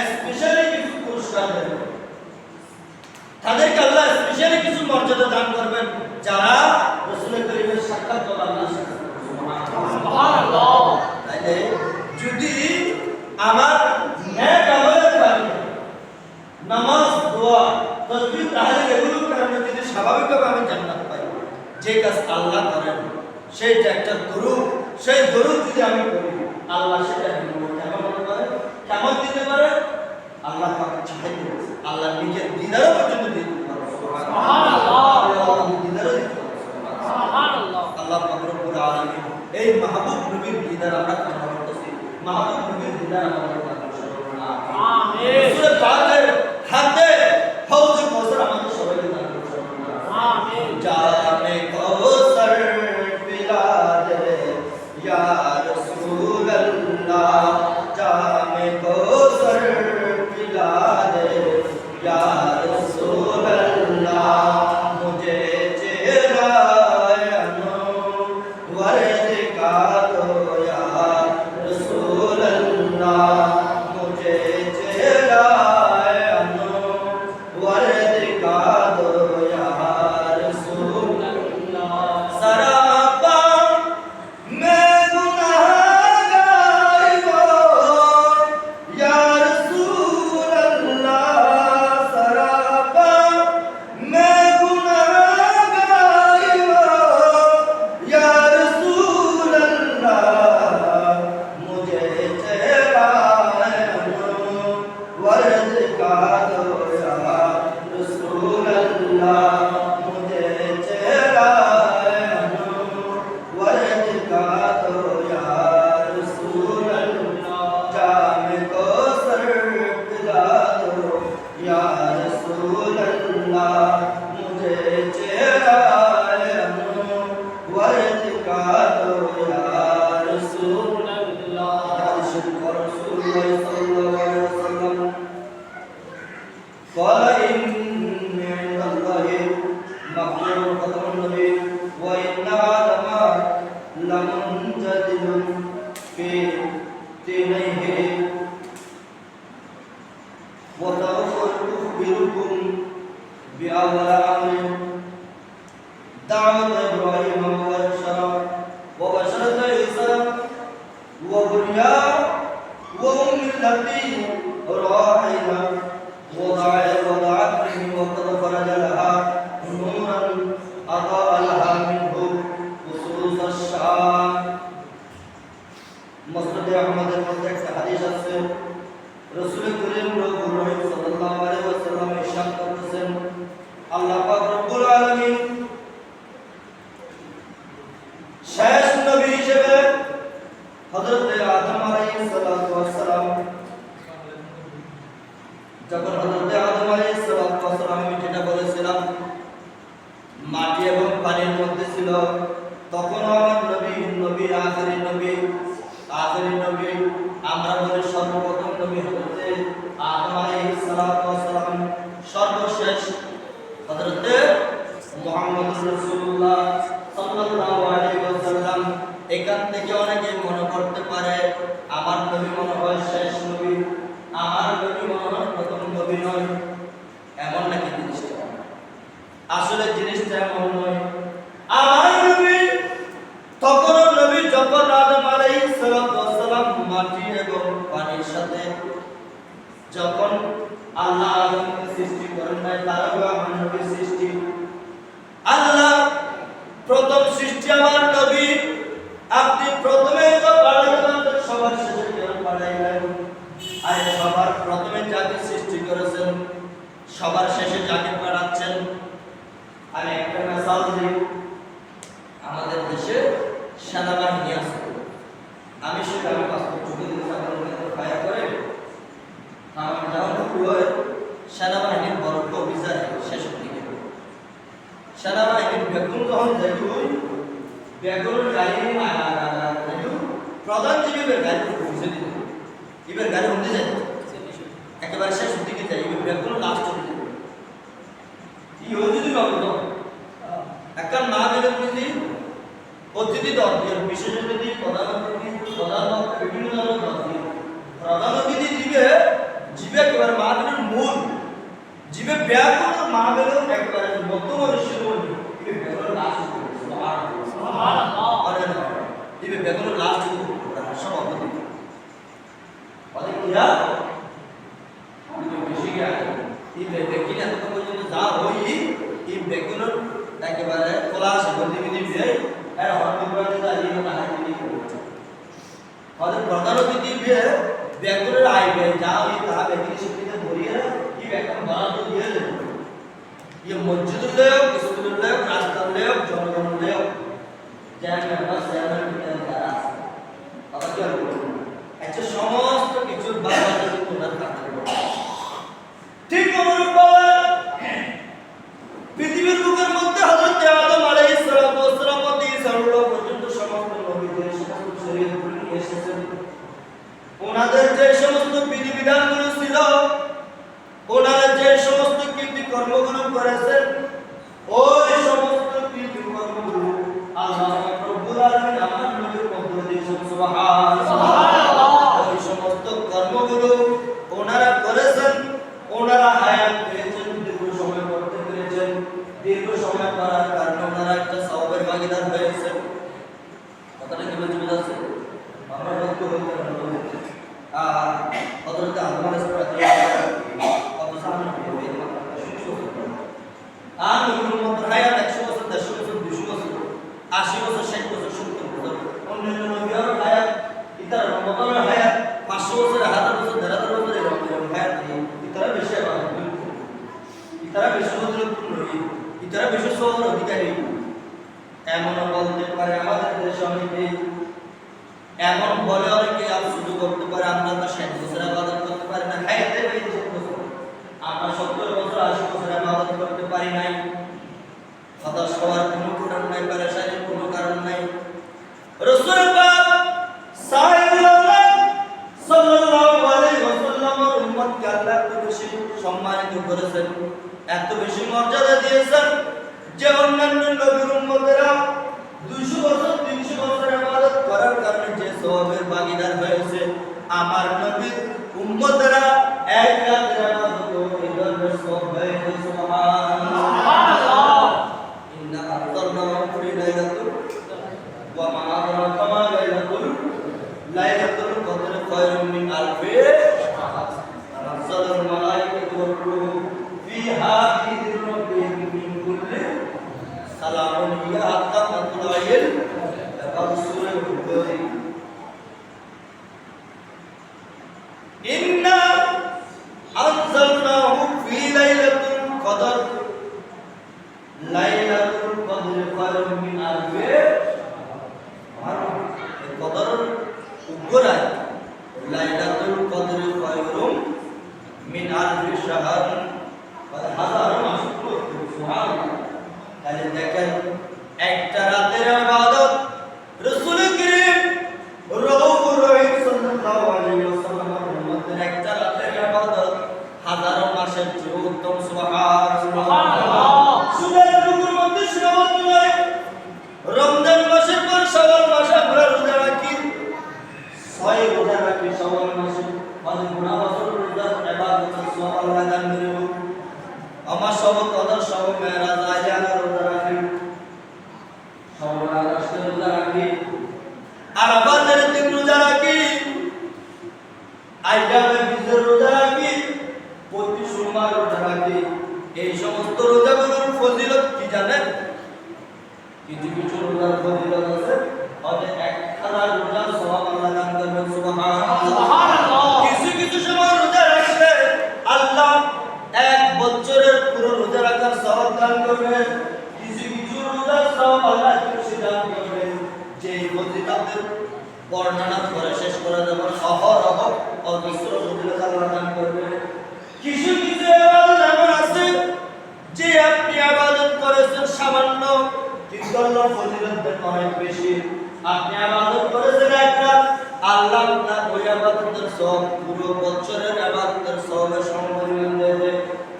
[SPEAKER 1] স্পেশালি কিছু পুরস্কার দেবেন, তাদেরকে আল্লাহ স্পেশালি কিছু মর্যাদা দান করবেন যারা রাসূল করিমের সাক্ষাৎ পাবে। আল্লাহ সুবহানাল্লাহ। তাইলে যদি আমার নেক আমলের কারণে নামাজ, দোয়া, তাসবিহ, তাহলিল এগুলোর কারণে যদি স্বাভাবিকভাবে আমি জান্নাত পাই, যে কাজ আল্লাহ করেন সেইটা একটা দরুদ, সেই দরুদ যদি আমি করি আল্লাহ সেটা কেমন দিতে পারে? আল্লাহ পাক চাইলে আল্লাহ নিজের দিদারও পর্যন্ত দিতে পারে। সুবহানাল্লাহ। দিদারও দিতে পারে। সুবহানাল্লাহ। আল্লাহ পাক রব্বুল আলামিন এই মাহবুব নবীর দিদার আমরা কামনা করতেছি। মাহবুব নবীর দিদার আমাদের আমিন। সূরা পাকের হাতে হাউজে কাউসার আমাদের সবাইকে দান করুন। আমিন। জামে কাউসার পিলা দে ইয়া রাসূলুল্লাহ, জামে কাউসার পিলা দে ইয়া রাসূলুল্লাহ, মুঝে চেরায় अनवर दिखा दो या रसूलल्लाह, मुझे चेहराए अनवर दिखा दो या रसूलल्लाह, सरापा मैं गुनाहगार हो या रसूलल्लाह, सरापा मैं गुनाहगार हो या रसूलल्लाह, मुझे चेहराए अनवर दिखा दो या रसूलल्लाह, मुझे चेहराए अनवर दिखा दो या रसूलल्लाह, जामे कौसर पिला दो या रसूलल्लाह, मुझे चेहराए अनवर दिखा दो या रसूलल्लाह। रसूलुल्लाह सल्लल्लाहु अलैहि वसल्लम قال إن عند الله مغفرة ختم النبي وإن آدم لمنجدل في دينه وسوف أخبركم بأول أمر دعوة إبراهيم وبشرة عيسى وبنيا وأم التي راحلة وضعتني وقد فرج لها نورا أضاء لها منه خصوص الشام। مسند আহমদের মধ্যে একটা হাদিস আছে, রাসূল করিম সাল্লাল্লাহু আলাইহি ওয়াসাল্লাম ইরশাদ করতেছেন, আল্লাহ পাক রব্বুল আলামিন শেষ নবী হিসেবে হযরত আদম আলাইহিস সালাতু ওয়াস সালাম, যখন হযরত আদম আলাইহিস সালাতু ওয়াস সালাম, আমি যেটা বলেছিলাম মাটি এবং পানির মধ্যে ছিল, তখন আমার নবী আখেরি নবী আমরা বলি সর্বপ্রথম নবী হযরত আদম আলাইহিস সালাতু ওয়াস সালাম, সর্বশেষ হযরত মুহাম্মদুর রাসূলুল্লাহ সাল্লাল্লাহু আলাইহি ওয়াসাল্লাম। এখান থেকে অনেকে মনে করতে পারে আমার নবী মনে হয় শেষ নবী, আমার নবী মনে হয় প্রথম নবী নয়, এমন নাকি জিনিসটা? আসলে জিনিসটা এমন নয়। আমার নবী তখন নবী যখন আদম আলাইহিস সালাম মাটি এবং পানির সাথে যখন আল্লাহ আদমকে সৃষ্টি করেন নাই, তারপর আমার নবীর সৃষ্টি। আল্লাহ প্রথম সৃষ্টি আমার নবী, আপনি প্রথমে তো পাঠালেন, সবার শেষে কেন পাঠাইলেন? আর সবার প্রথমে যাকে সৃষ্টি করেছেন সবার শেষে যাকে পাঠাচ্ছেন। আমি একটা মেসাল দিই, আমাদের দেশে যেটু ব্যাকরণ গাড়ি যেটু প্রধান জীবের গাড়ি বুঝে দিতে এবার গাড়ি হতে যায় একেবারে শেষ দিকে যায় এবার ব্যাকরণ লাস্ট হতে যায় কি হয়ে যদি বাবু একটা না বেলে বুঝি অতিথি দর্শন বিশেষ অতিথি প্রধান বিভিন্ন ধরনের দর্শন প্রধান অতিথি জীবে একেবারে মাহফিলের মূল জীবে ব্যাকরণ মাহফিলের একেবারে বর্তমান শিরোমণি জীবে ব্যাকরণ লাস্ট সুবহানাল্লাহ জীবে ব্যাকরণ লাস্ট সব অবধি অনেক কিয়া বেশি গিয়া এই ব্যক্তি এত পর্যন্ত যা হই এই ব্যাকরণ একেবারে ক্লাস বন্ধি বিধি এর হরমপুরাতে দাঁড়িয়ে তাহার দিকে আমাদের প্রধান অতিথি ব্যাকরণের আইবে যা ওই তাহা ব্যক্তি শিক্ষিত ধরিয়ে কি ব্যাকরণ বরাদ্দ দিয়ে দেবে ये मस्जिद ले स्कूल ले रास्ता ले जंगल ले जैन मेंबर सेवन द्वारा अब क्या बोलूं अच्छा समस्त কিছুর বাবা তোমরা থাকতে ঠিক অনুরূপ ভাবে পৃথিবীর বুকের মধ্যে হযরত আদম আলাইহিস সালাতু ওয়াস সালাম থেকে সাল্লাল্লাহু পর্যন্ত সমস্ত নবীদের সমস্ত শরীয়তগুলো নিয়ে এসেছেন ওনাদের যে সমস্ত বিধিবিধানগুলো ছিল ওনারা যে সমস্ত কীর্তি কর্মগুলো করেছেন ওই সমস্ত কীর্তি কর্মগুলো আল্লাহ রব্বুল আলামিন আমার নবীর মধ্যে দিয়েছেন সুবহানাল্লাহ ওই সমস্ত কর্মগুলো ওনারা করেছেন ওনারা হায়াত পেয়েছেন দীর্ঘ সময় করতে পেরেছেন দীর্ঘ সময় করার কারণে ওনারা একটা সওয়াবের ভাগীদার হয়েছেন কথাটা কি বুঝতে পারছেন আমরা লক্ষ্য করতে পারবো হযরত আদম আলাইহিস সালাম আর নবীর মধ্যে হায়াত 100 বছর 150 বছর 200 বছর 80 বছর 60 বছর 70 বছর অন্যান্য নবীর হায়াত ইতার রমজানের হায়াত 500 বছর 1000 বছর 1000 বছর এরকম হায়াত ইতারা বেশি ইতারা বেশি বছর ইতারা বেশি সওয়ার অধিকারী এমন বলতে পারে আমাদের দেশে অনেকে এমন বলে অনেকে আর শুধু করতে পারে আমরা তো 60 বছর ইবাদত করতে পারি না হায়াতে বেশি বছর আমরা 70 বছর 80 বছর ইবাদত করতে পারি নাই হতাশ হওয়ার কোনো কারণ নাই পরেশানির কোনো কারণ নাই রাসূল পাক সাল্লাল্লাহু আলাইহি ওয়াসাল্লামের উম্মতকে আল্লাহ এত বেশি সম্মানিত করেছেন এত বেশি মর্যাদা দিয়েছেন যে অন্যান্য নবীর উম্মতেরা 200 বছর 300 বছর ইবাদত করার কারণে যে সওয়াবের ভাগীদার হয়েছে আমার নবীর উম্মতেরা এক রাতের ইবাদত করে দরবেশ সওয়াব হয়েছে সুবহানাল্লাহ ইন্না আরসালনাহু ফি লাইলাতুল ওয়া মা আদরাকা মা লাইলাতুল কদর খায়রুম মিন আলফি শাহর তানাজ্জালুল মালায়েকাতু ওয়ার রূহু ফিহা বিইذن রাব্বিহিম মিন কুল্লি সালামুন হিয়া হাত্তা মাতলাইল ফাদসুরুল হুদুরি ইন্না আনজালনাহু ফি লাইলাতুল কদর লাইলাতুল কদর খায়রুম মিন আলফি শাহর কদর উগরাই লাইলাতুল কদর খায়রুম মিন আলফি শাহর হাজার মাস সুবহানাল্লাহ তাহলে দেখেন একটা রাতের ইবাদত রাসূল করিম রাউফুর রহিম সাল্লাল্লাহু আলাইহি ওয়াসাল্লামের উম্মতের একটা রাতের ইবাদত হাজার মাসের চেয়ে উত্তম সুবহানাল্লাহ সুবহানাল্লাহ মধ্যে সীমাবদ্ধ নয় রমজান মাসের পর শাওয়াল মাসে আমরা রোজা রাখি 6 রোজা রাখি শাওয়াল মাসে মানে পুরা বছর রোজা ইবাদত সওয়াব আল্লাহ দান করেন আমার সব কদর সব মেরাজ আয়ালা রোজা রাখি সব রাষ্ট্র রোজা রাখি আরাফাতের দিন রোজা রাখি আইয়ামে বিজর রোজা রাখি প্রতি সোমবার রোজা রাখি এই সমস্ত রোজাগুলোর ফজিলত কি জানেন কিছু কিছু রোজার ফজিলত আছে হবে 1000 রোজার সওয়াব আল্লাহ দান করবেন সুবহানাল্লাহ কিছু কিছু সময় রোজা রাখলে আল্লাহ এক বছরের পুরো রোজা রাখার সওয়াব দান করবেন কিছু কিছু রোজার সওয়াব আল্লাহ খুশি দান করবেন যে ফজিলতের বর্ণনা করে শেষ করা যাবে অহরহ অজস্র ফজিলত আল্লাহ দান করবেন কিছু কিছু ইবাদত এমন আছে যে আপনি ইবাদত করেছেন সামান্য কিন্তু ইনশাআল্লাহ ফজিলত অনেক বেশি। আপনি ইবাদত করেছেন একটা, আল্লাহ আপনার ওই ইবাদতের সওয়াব পুরো বছরের ইবাদতের সওয়াবের সমপরিমাণ দিয়ে দেয়,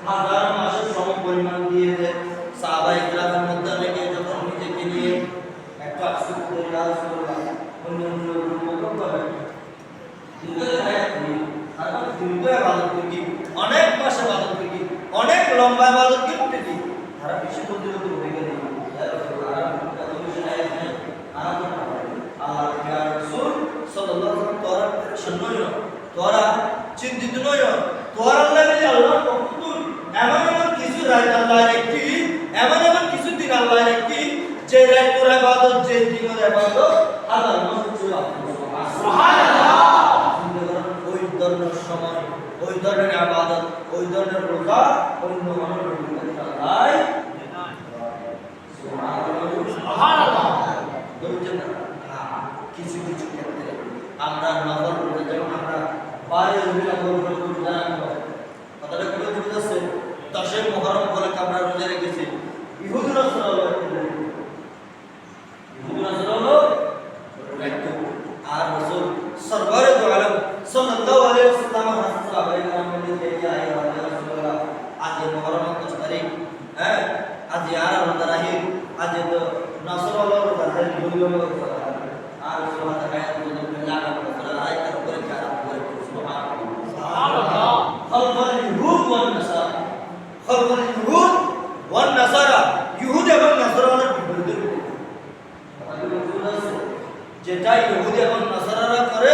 [SPEAKER 1] হাজার মাসের সমপরিমাণ দিয়ে দেয়। সাহাবায়ে কেরামের মধ্যে অনেকে যখন নিজেকে নিয়ে একটা আসুতে রাসূলুল্লাহ অন্য মতো করে অনেক মাসে ইবাদত করি, অনেক লম্বা ইবাদত করি, তারা বেশি বলতে হয়ে গেল তোরা চিন্তিত নয়, তোর আল্লাহ আল্লাহ এমন এমন কিছু রাত আল্লাহর একটি, এমন এমন কিছু দিন আল্লাহর একটি, যে রাত তোরা ইবাদত, যে দিনের ইবাদত হাজার মাস চলে সুবহানাল্লাহ। ওই ধরনের সময়, ওই ধরনের ইবাদত, ওই ধরনের রোজা অন্য মানুষের আল্লাহ সুবহানাল্লাহ। কিছু কিছু ক্ষেত্রে আমরা নফল রোজা, যেমন আমরা বাইরে রোজা করব জানা কথাটা কি বুঝতেছে, 10 মুহররম বলে আমরা রোজা রেখেছি। ইহুদি রাসূল আর রাসূল সরওয়ারে দো আলম সাল্লাল্লাহু আলাইহি ওয়াসাল্লাম হাদিস সাহাবায়ে কেরামের মধ্যে আয়া রাসূলুল্লাহ আজ মুহররম 10 তারিখ, হ্যাঁ আজ আর রমজান আহির, আজ তো নাসরুল্লাহ তাআলা বলিল আর সুবহানাল্লাহ আয়াতুল লাগা করে আয়াতের উপরে খারাপ করে সুবহানাল্লাহ। খালফাল ইহুদ ওয়ান নাসারা, খালফাল ইহুদ ওয়ান নাসারা, ইহুদ এবং নাসারার বিরুদ্ধে যেটা ইহুদি এবং নাসারারা করে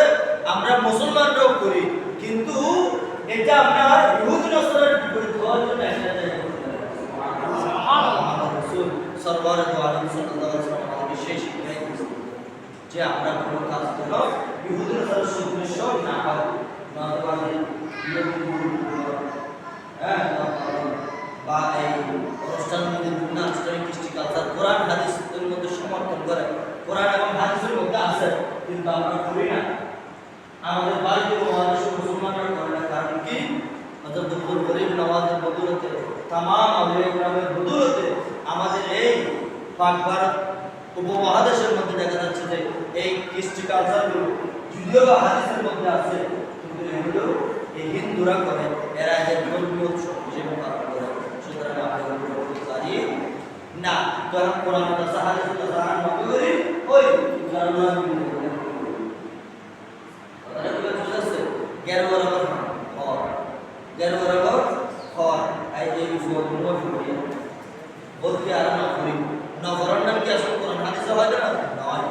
[SPEAKER 1] আমরা মুসলমানরাও করি, কিন্তু এটা আপনার ইহুদি নাসারার বিপরীত হওয়ার জন্য একটা সুবহানাল্লাহ। রাসূল সরওয়ারে দো আলম সাল্লাল্লাহু আলাইহি ওয়াসাল্লাম আমাদের বিশেষ শিক্ষা দিয়েছেন যে আমরা কোনো কাজ যেন ইহুদি নাসারার সদৃশ না হয়, না হয় বা এই অনুষ্ঠান মধ্যে বিভিন্ন আনুষ্ঠানিক কৃষ্টি কালচার কোরআন হাদিসের মধ্যে সমর্থন করে, কোরআন এবং হাদিসের মধ্যে আছে, কিন্তু আমরা করি না। আমাদের বাড়িতে মহাদেশের মুসলমানরা করে না, কারণ কি হযরত আব্দুল করিম নওয়াজের বদৌলতে, তামাম আউলিয়া কেরামের বদৌলতে আমাদের এই পাক ভারত উপমহাদেশের মধ্যে দেখা যাচ্ছে যে এই কৃষ্টি কালচারগুলো যদিও বা হাদিসের মধ্যে আছে, কিন্তু এগুলো এই হিন্দুরা করে, এরা এদের ধর্মীয় উৎসব হিসেবে পালন করে। সুতরাং আমরা জানি না যখন কোরআন হাদিস জাহান নবী ওই কারণে বলতে আর না করি নগরের নাম কি আসলে কোরআন হাদিসে হয় না নয়,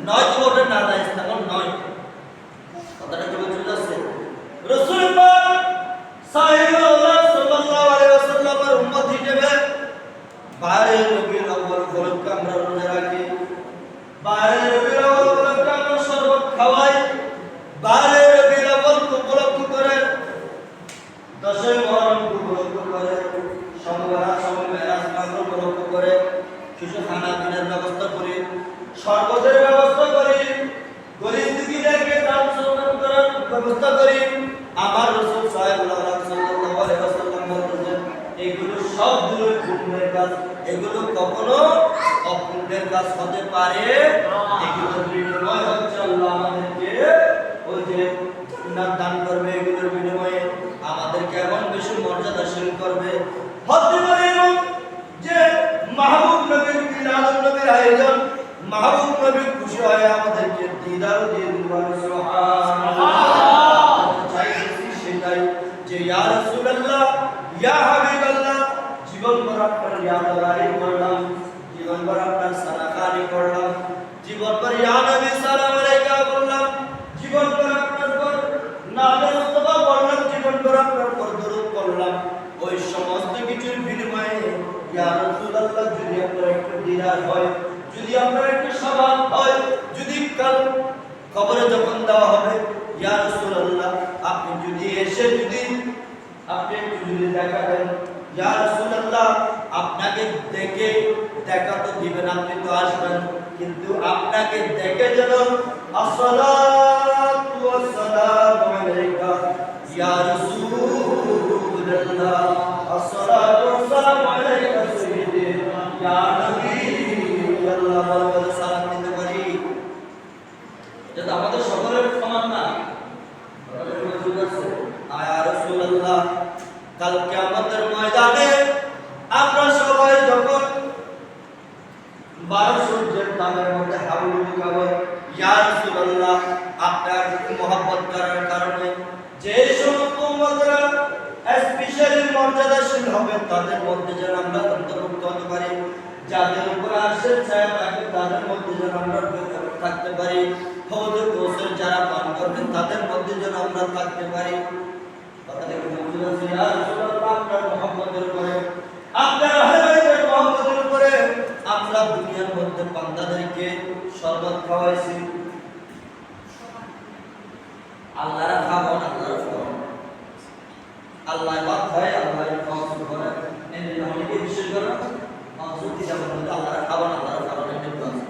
[SPEAKER 1] নয় তো ওটা না যায় তেমন নয়। কথাটা কি বলতে যাচ্ছে, রাসূল পাক সাল্লাল্লাহু আলাইহি ওয়াসাল্লামের উম্মত হিসেবে 12 রবিউল আউয়াল উপলক্ষে আমরা রোজা রাখি, 12 রবিউল আউয়াল উপলক্ষে আমরা শরবত খাওয়াই, 12 রবিউল আউয়াল উপলক্ষে করে 10 মুহররম উপলক্ষে করে সমবেলা মেরাজ মাগরিব উপলক্ষে করে কিছু খানা পিনার ব্যবস্থা করি, শরবতের ব্যবস্থা করি, গরিব দুঃখীদেরকে দান সদকা করার ব্যবস্থা করি। আমার রাসূল সাল্লাল্লাহু আলাইহি ওয়াসাল্লাম বলেছেন এগুলো সবগুলো পুণ্যের কাজ, এগুলো কখনো অপুণ্যের কাজ হতে পারে না। এগুলোর বিনিময় হচ্ছে আল্লাহ আমাদেরকে ওই যে জান্নাত দান করবে, এগুলোর বিনিময়ে আমাদেরকে এমন বেশি মর্যাদাশীল করবে। হতে পারে যে মাহবুব নবীর মিলাদুন নবীর আয়োজন, মাহবুব নবী খুশি হয় আমাদেরকে দিদার দিয়ে দিবেন সুবহানাল্লাহ। চাইছি সেটাই যে ইয়া রাসূলুল্লাহ ইয়া হাবিবাল্লাহ জীবন ভর আপনার ইয়াদারি করলাম, জীবন ভর আপনার সালাকানি করলাম, জীবন ভর ইয়া নবী সালাম আলাইকা বললাম, জীবন ভর আপনার পর নামে মুস্তাফা বললাম, জীবন ভর আপনার পর দরুদ পড়লাম। ওই সমস্ত কিছুর বিনিময়ে ইয়া রাসূলুল্লাহ যদি আপনার একটু দিদার হয়, যদি আপনার একটু স্বভাব হয়, যদি কাল কবরে যখন দেওয়া হবে ইয়া রাসূলুল্লাহ আপনি যদি এসে যদি আপনি যদি দেখা দেন ইয়া রাসূলুল্লাহ আপনাকে দেখে দেখা তো দিবেন, আপনি তো আসবেন, কিন্তু আপনাকে দেখে যেন আসসালাতু ওয়াসসালামু আলাইকা ইয়া রাসূল রাসূলুল্লাহ আসসালাতু ওয়াসসালামু আলাইকা সাইয়্যিদি ইয়া নবী আল্লাহ বলে সালাম দিতে পারি। যেটা আমাদের সকলের সমান না, আমাদের মজুদ আছে। ইয়া রাসূলুল্লাহ কাল কিয়ামতের ময়দানে আমরা সবাই যখন 12 সূর্যের তাপের মধ্যে হাবুডুবু খাবো, ইয়া রাসূলুল্লাহ আপনার মহব্বত করার কারণে যে সমস্ত উম্মতরা স্পেশালি মর্যাদাশীল হবে তাদের মধ্যে যেন আমরা অন্তর্ভুক্ত হতে পারি, যাদের উপর আরশের ছায়া থাকে তাদের মধ্যে যেন আমরা থাকতে পারি, হযরত কাউসার যারা পান করবেন তাদের মধ্যে যেন আমরা থাকতে পারি। কথাটা কি বুঝতে পারছেন? ইয়া রাসূলুল্লাহ আপনার মহব্বতের উপরে, আপনার আহলে মহব্বতের উপরে আমরা দুনিয়ার মধ্যে বান্দাদেরকে শরবত খাওয়াইছি। আল্লাহর খাওয়ান, আল্লাহর খাওয়ান, আল্লাহ বাদ হয়, আল্লাহর খাওয়ান করে এই অনেকে বিশ্বাস করে না মাসুদ কি যাবে বলতে আল্লাহর খাওয়ান, আল্লাহর খাওয়ানের নিয়ম আছে।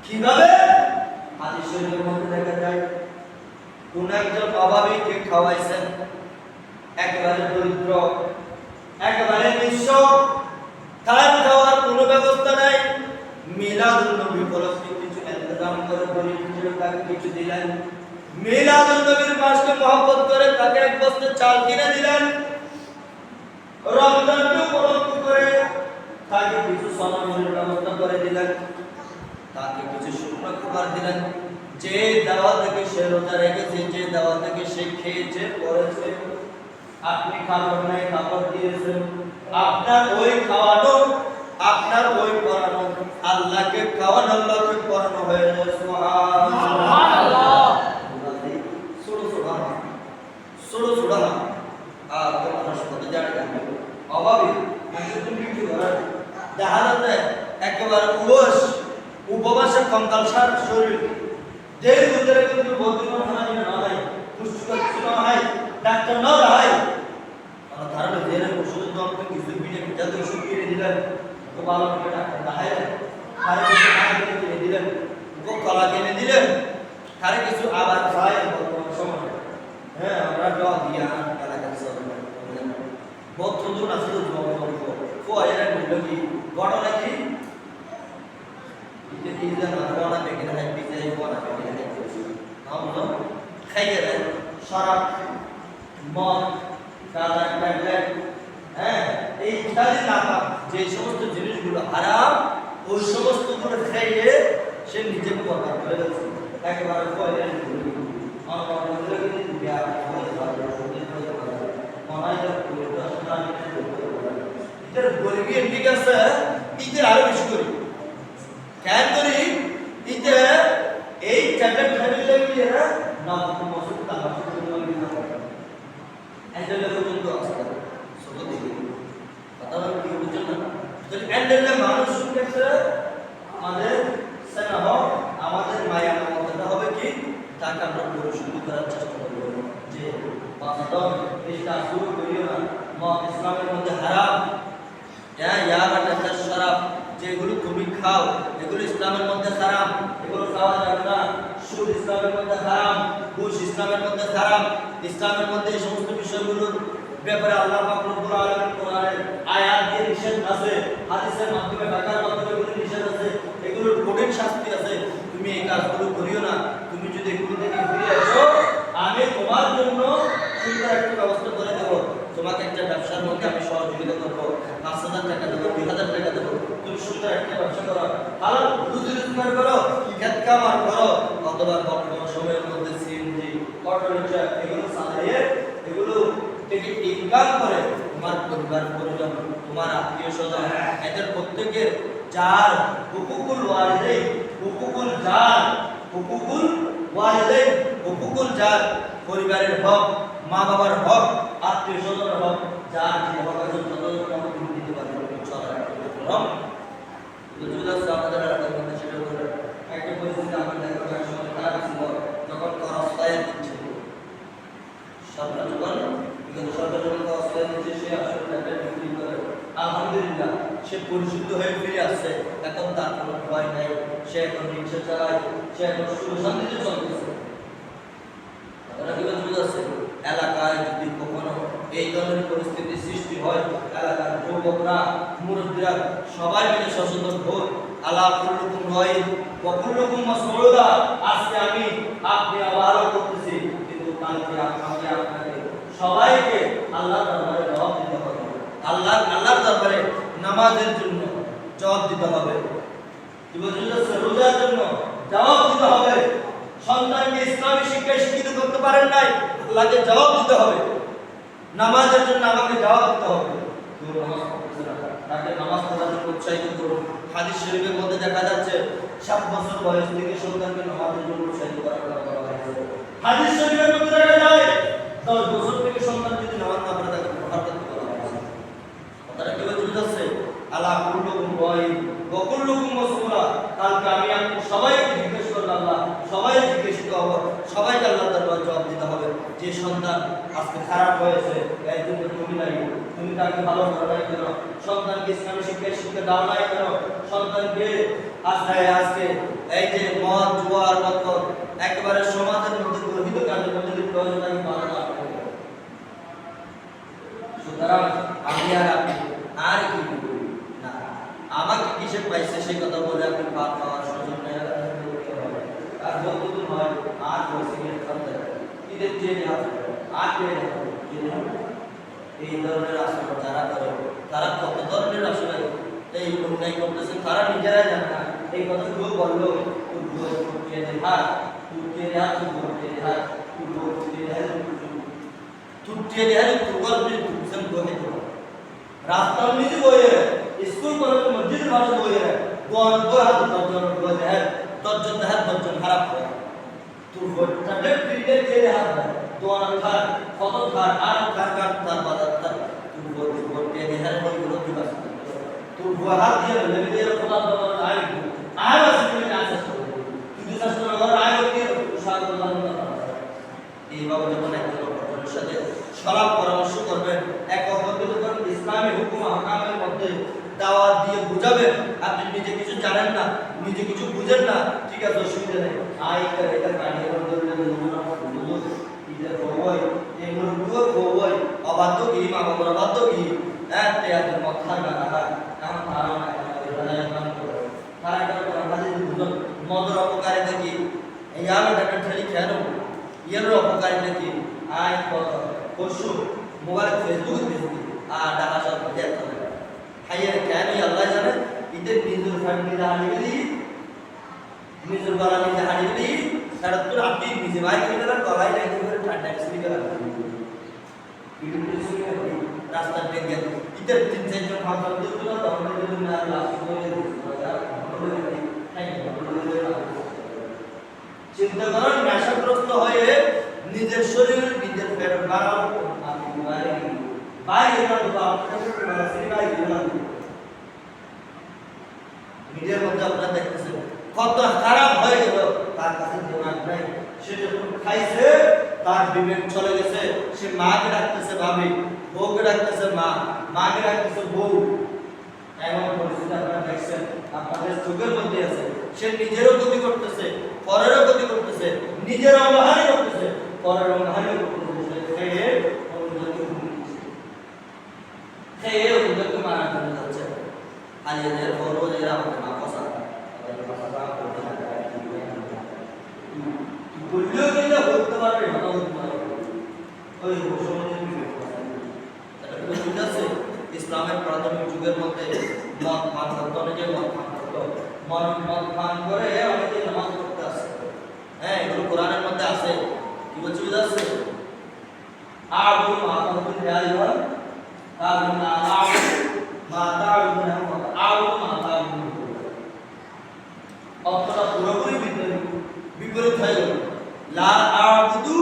[SPEAKER 1] কিভাবে? হাদিস শরীফের মধ্যে দেখা যায় কোন একজন অভাবীকে খাওয়াইছেন, একেবারে দরিদ্র, একেবারে নিঃস্ব, তার খাওয়ার কোনো ব্যবস্থা নাই। মিলাদুন নবী উপলক্ষে কিছু ইন্তজাম করে দরিদ্র তাকে কিছু দিলেন। মিলাদুন নবীর মাসকে মহব্বত করে তাকে এক বস্তা চাল কিনে দিলেন। রমজানকে উপলক্ষ করে তাকে কিছু সনদের ব্যবস্থা করে দিলেন, তাকে কিছু শুকনো খাবার দিলেন। যে দাওয়া থেকে সে রোজা রেখেছে, যে দাওয়া থেকে সে খেয়েছে পড়েছে, আপনি খাবার নাই খাবার দিয়েছেন, আপনার ওই খাওয়ানো, আপনার ওই পড়ানো আল্লাহকে খাওয়ানো, আল্লাহকে পড়ানো হয়ে যায়। সুবহানাল্লাহ। ছোট ছোট ছোট ছোট আর মানুষ কত জানে না, অভাবী মানুষ তুমি কি করার দেখা যাচ্ছে একেবারে উপবাসের কঙ্কালসার শরীর, যে ভিতরে কিন্তু বদ্রীমান হানানি না হয়, পুষ্টিকর কিছু না হয়, ডাক্তার না হয়, আমার ধারণা জেনে ওষুধের দাম তো কিছু কিনে যাতে ওষুধ কিনে দিলেন, তো ভালো করে ডাক্তার দেখাইলেন, খারে কিছু খাইয়ে কিনে দিলেন, কলা কিনে দিলেন, খারে কিছু আবার খায় বর্তমান সময়। হ্যাঁ আমরা জল দিয়া এলাকার বদ্ধজন আছে ফোয়ারের মূল্য কি ঘটনা কি শরাব, মদ, গাঁজা, ট্যাবলেট, হ্যাঁ এই ইত্যাদি নাপাক যে সমস্ত জিনিসগুলো হারাম, ওই সমস্ত গুলো খেয়ে সে নিজেকে বরবাদ করে ফেলছে। একেবারে ঠিক আছে, ঈদের আরো বেশি করি কেন করি? ঈদে এই ট্যাবলেট ফ্যামিলি লাগিয়ে না মসুদ টাকা পর্যন্ত আসতে ছোট দিকে কথা বলে কি বুঝছেন না? যদি এন্ডেলে মানুষ শুনতেছে আমাদের সেনা হোক, আমাদের মায়া মমতাটা হবে কি তাকে আমরা পুরো শুরু করার চেষ্টা করবো যে বাস্তব এটা শুরু করিও না, মত ইসলামের মধ্যে হারাম, শরাব যেগুলো তুমি খাও এগুলো ইসলামের মধ্যে হারাম, এগুলো খাওয়া যাবে না। সুদ ইসলামের মধ্যে হারাম, ঘুষ ইসলামের মধ্যে হারাম। ইসলামের মধ্যে এই সমস্ত বিষয়গুলোর ব্যাপারে আল্লাহ পাক রব্বুল আলামিন কোরআনের আয়াত দিয়ে নিষেধ আছে, হাদিসের মাধ্যমে ঢাকার মাধ্যমে এগুলো নিষেধ আছে, এগুলোর কঠিন শাস্তি আছে। তুমি এই কাজগুলো করিও না। তুমি যদি এগুলো থেকে ফিরে আসো, আমি তোমার জন্য সুন্দর একটা ব্যবস্থা করে দেবো। তোমাকে একটা ব্যবসার মধ্যে আমি সহযোগিতা করবো, 5,000 টাকা দেবো, 2,000 টাকা দেবো, তুমি সুন্দর একটা ব্যবসা করো, হালাল রুজি রোজগার করো, খেত কামার করো, অথবা বর্তমান সময়ের মধ্যে সিএনজি, অটো রিক্সা এগুলো চালিয়ে এগুলো থেকে ইনকাম করে তোমার পরিবার পরিজন, তোমার আত্মীয় স্বজন এদের প্রত্যেকের যার হুকুকুল ওয়ালিদাইন, হুকুকুল যার, হুকুকুল ওয়ালিদাইন, হুকুকুল যার, পরিবারের হক, মা বাবার হক, আত্মীয় স্বজনের হক, যার যে হক আছে তত তুমি দিতে পারবে। চলার আমাদের এলাকার মধ্যে সেটা বলে একটা পরিস্থিতি আমার দেখা এক সময় খারাপ ছিল, যখন অস্থায় দিচ্ছে সরকার যখন সরকার যখন অস্থায় দিচ্ছে সে আসলে একটা বিক্রি করে, আলহামদুলিল্লাহ সে পরিশুদ্ধ হয়ে ফিরে আসছে, এখন তার কোনো ভয় নাই, সে এখন রিক্সা চালায়, সে এখন সুশান্তিতে চলতেছে। এলাকায় যদি কখনো এই ধরনের পরিস্থিতি সৃষ্টি হয়, এলাকার যুবকরা মুরব্বীরা সবাই মিলে সচেতন হোক। আলা কুল্লুকুম রাইন ওয়া কুল্লুকুম মাসউলা। আজকে আমি আপনি আবারও করতেছি, কিন্তু কালকে আমাকে আপনাকে সবাইকে আল্লাহর দরবারে জবাব দিতে হবে। আল্লাহর দরবারে নামাজের জন্য জবাব দিতে হবে, রোজার জন্য জবাব দিতে হবে, সন্তানকে ইসলামী শিক্ষায় শিক্ষিত করতে পারেন নাই, আল্লাহকে জবাব দিতে হবে। নামাজের জন্য আমাকে জবাব দিতে হবে। তাকে নামাজ পড়ার জন্য উৎসাহিত করুন। হাদিস শরীফের মধ্যে দেখা যাচ্ছে 7 বছর বয়স থেকে সন্তানকে নামাজের জন্য উৎসাহিত করা হয়েছে। হাদিস শরীফের মধ্যে দেখা যায় 10 বছর থেকে সন্তান যদি নামাজ না পড়ে তাকে প্রহার করতে বলা হয়েছে। কথাটা কি বুঝতে যাচ্ছে? আলা কুল্লুকুম রাইন ওয়া কুল্লুকুম মাসউলা। কালকে আমি আপনি সবাইকে জিজ্ঞেস করব, আল্লাহ সবাই জিজ্ঞাসিত হব, সবাইকে আল্লাহর দরবারে জবাব দিতে হবে। যে সন্তান আজকে খারাপ হয়েছে, এর জন্য তুমি নাই, তুমি তাকে ভালো করো নাই কেন? সন্তানকে ইসলামী শিক্ষা দাও নাই কেন? সন্তানকে আজকে এই যে মদ জুয়ার মতো একেবারে সমাজের মধ্যে গর্হিত কাজের মধ্যে লিপ্ত হয়ে তাকে বাধা দাও। সুতরাং আমি আর আপনি আর কি না, আমাকে কিসে পাইছে সেই কথা বলে আপনি পাপ পাওয়ার সুযোগ নেই। আর যতটুকু হয় আর বসিয়ে থাকতে ঈদের চেয়ে আর পেয়ে এই ধরনের আসলে যারা করে তারা কত ধরনের আসলে এই অন্যায় করতেছে তারা নিজেরাই জানে না। এই কথা কেউ বললো रास्ता में जो है स्कूल कॉलेज मस्जिद भाषा वो है दो हाथ दर्जन है दर्जन खराब है तो वो टैबलेट क्रिकेट के हाथ है दो अंखार फोटो खार आर खार का तार बाजार था तो वो के है वो लोग की बात तो वो हाथ दिया ले दिया खुदा दो आए बस में आंसर तो दूसरा सुना और आए के शायद अल्लाह এই বাবা যখন একজনের সাথে সলাপ পরামর্শ করবেন, এক অপরকে যখন ইসলামী হুকুম আহকামের মধ্যে দাওয়াত দিয়ে বুঝাবেন, আপনি নিজে কিছু জানেন না, নিজে কিছু বুঝেন না, ঠিক আছে অসুবিধা নেই, আইকার এটা কাটিয়ে বলতে বলুন ইদার বই এই মুরগুলো বই অবাধ্য কি মা বাবার অবাধ্য কি এতে এত কথা না কারণ ধারণা তারা এটা আমাদের মদর অপকারিতা কি এই আমি একটা ঠেলি খেয়াল এর অপকারিতা কি আজ পরশু মোবাইল ফেসবুক দেখি আর ডাকা সব দেখতে হবে হাইয়ার কেন আল্লাহ জানে ঈদের নিজের ফ্যামিলি হারিয়ে নিজের গলা নিজে হারিয়ে দিই তারা তো আপনি নিজে ভাই কিনে দেন গলায় লেগে করে ঠান্ডা শুরু করে রাস্তার বেগে ঈদের 3-4 জন ভাগ করে দিল তখন যদি না লাভ করে চিন্তা করেন নেশাগ্রস্ত হয়ে নিজের শরীর নিজের পেট বাড়াও আপনি বাইরে মিডিয়ার মধ্যে আপনারা দেখতেছেন কত খারাপ হয়ে গেল, তার কাছে দিমাগ নাই, সে যখন খাইছে তার বিবেক চলে গেছে, সে মাকে ডাকতেছে ভাবি, বউকে ডাকতেছে মা, মাকে ডাকতেছে বউ। এমন পরিস্থিতি আপনারা দেখছেন আপনাদের চোখের মধ্যে আছে। সে নিজেরও ক্ষতি করতেছে, পরেরও ক্ষতি করতেছে, নিজের অবহানি করতেছে, পরের অবহানি করতেছে, খেয়ে ওদেরকে মারা করে যাচ্ছে। আলিয়াদের বড় এরা আমাকে মা পছন্দ বললেও কিন্তু বলতে পারবে না, ওই আছে ইসলামের প্রাথমিক যুগের মধ্যে মদ পান করতো, অনেকে মদ পান করতো, মদ পান করে অনেকে নামাজ পড়তে আসে। হ্যাঁ, এগুলো কোরআনের মধ্যে আছে। কি বলছি বুঝতে আসছে? আবুল মাতাবুল রিয়াল কারণ মাতাবুল অর্থটা পুরোপুরি বিপরীত হয়ে গেল। লা আবুদু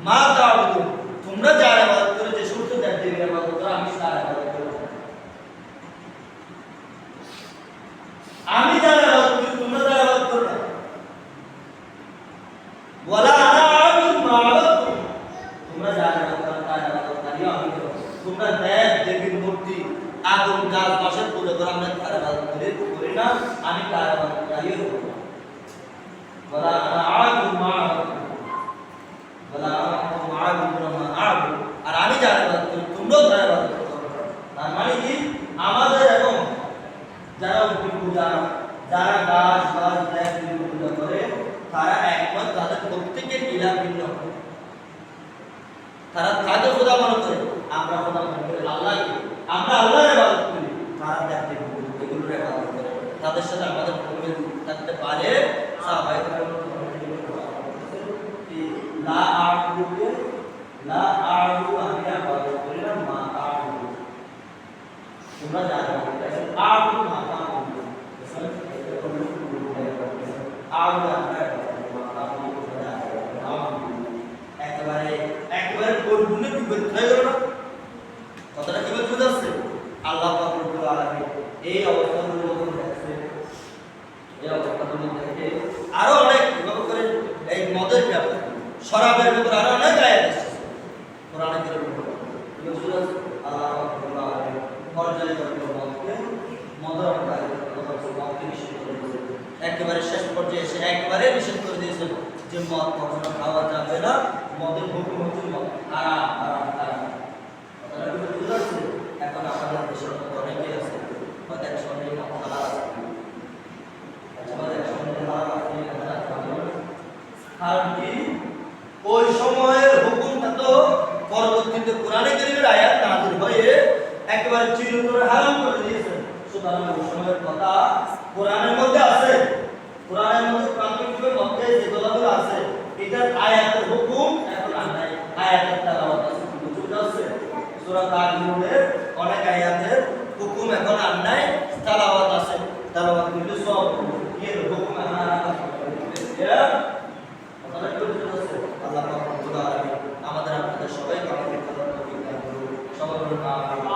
[SPEAKER 1] মা তাবুদু, তোমরা যারা ইবাদত করে যে সমস্ত দেবদেবীর ইবাদত করো আমি তার ইবাদত করব। আমি যারা ইবাদত করি তোমরা যারা ইবাদত করো না। ওয়ালা আনা আবুদু মা আবাদতু, তোমরা যারা ইবাদত করো তার ইবাদত করি আমি করব। তোমরা দেবদেবীর মূর্তি আগুন গাছ বাঁশের পূজা করে আমরা তার ইবাদত করি না, আমি তার ইবাদত করি করব। ওয়ালা আনা আবুদু মা আবাদতু ওয়ালা আনা আবুদু মা আবুদু, আর আমি যারা আবুদু আমি ইবাদত করি না মা তাবুদু তোমরা জানো এটা আবুদু মা তাবুদু আবুদু আমরা মা তাবুদু একেবারে একেবারে পরিপূর্ণ বিপরীত হয়ে গেল না কথাটা কিভাবে বুঝা যাচ্ছে আল্লাহ পাক রব্বুল আলামিন এই অবস্থাগুলো যখন দেখছে এই অবস্থাগুলো দেখে আরো অনেক বিভাগ করে এই মদের ব্যাপারে শরাবের ব্যাপারে আরো অনেক আয়াত এসেছে কোরআনে কারীমের ব্যাপারে বুঝা যাচ্ছে আল্লাহ পাক রব্বুল আলামিন পর্যায়ে পর্যায়ে মদের মদকে নিষেধ করে দিয়েছে একেবারে শেষ পর্যায়ে এসে একবারে নিষেধ করে দিয়েছে যে মদ কখনো খাওয়া যাবে না মদের হুকুম হচ্ছে মদ হারাম হারাম হারাম কথাটা বুঝতে পারছেন এখন আমাদের দেশের মধ্যে অনেকেই আছে মদ একসঙ্গে হালাল আছে মদ একসঙ্গে হালাল আছে কারণ কি ওই সময়ের হুকুমটা তো পরবর্তীতে কোরআনে কারীমের আয়াত নাযিল হয়ে একেবারে চিরতরে হারাম করে দিয়েছে সুতরাং ওই সময়ের কথা কোরআনের মধ্যে আছে কোরআনের মধ্যে প্রাথমিকভাবে মধ্যে যেগুলো আছে এটার আয়াতের হুকুম এখন আর নাই আয়াতের তেলাওয়াত আছে বুঝতে যাচ্ছে সূরা তাকবীরের অনেক আয়াতের হুকুম এখন আর নাই তেলাওয়াত আছে তেলাওয়াত করলে সব এর হুকুম আর আছে কথাটা কি বুঝতে যাচ্ছে আল্লাহ পাক রব্বুল আলামিন আমাদের আপনাদের সবাইকে আমাদের কথা তৌফিক দান করুন সবাই বলুন আমিন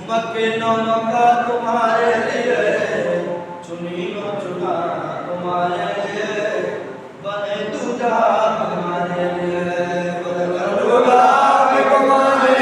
[SPEAKER 1] मक्के नो मक्का तुम्हारे लिए, चुनी नो चुना तुम्हारे लिए, बने दूजा हमारे लिए, बदलूंगा मैं तुम्हारे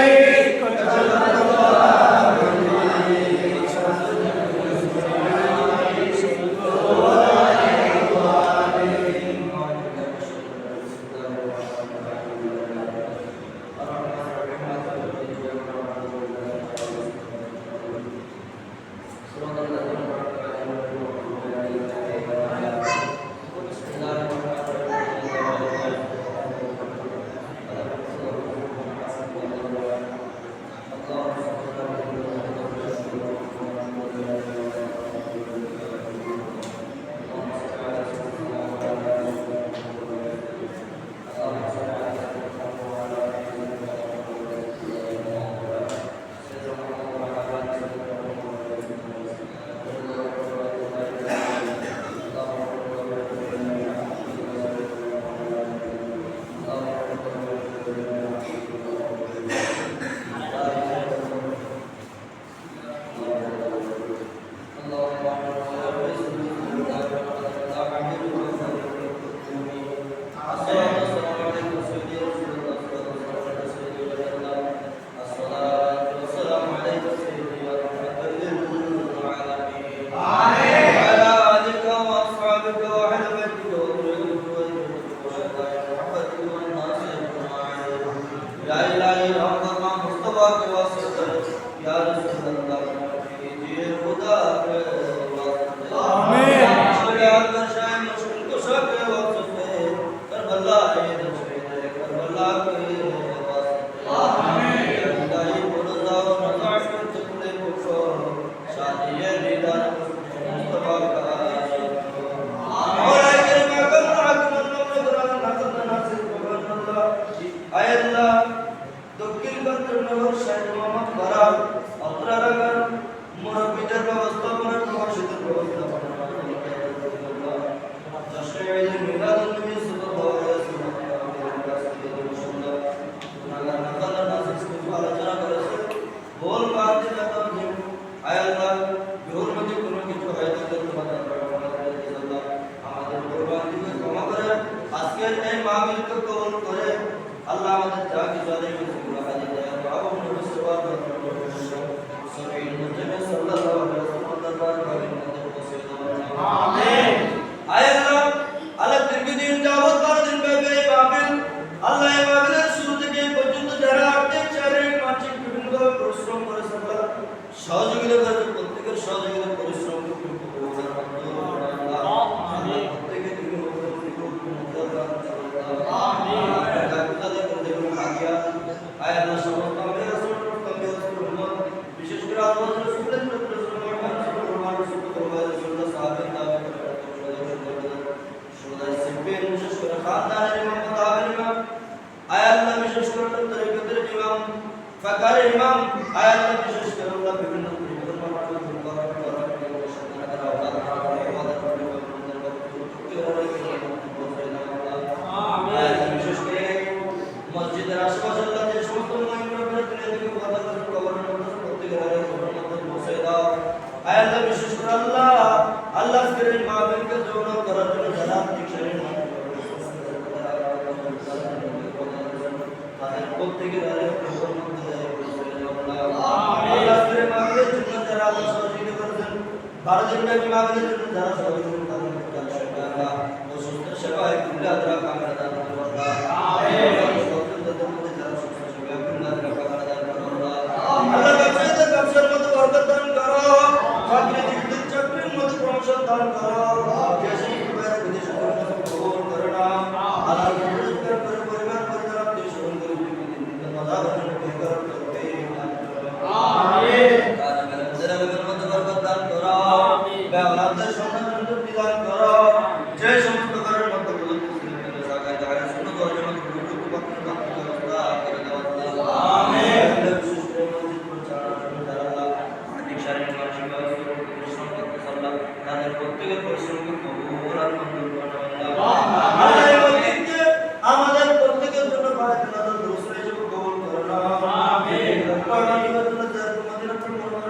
[SPEAKER 2] Amin.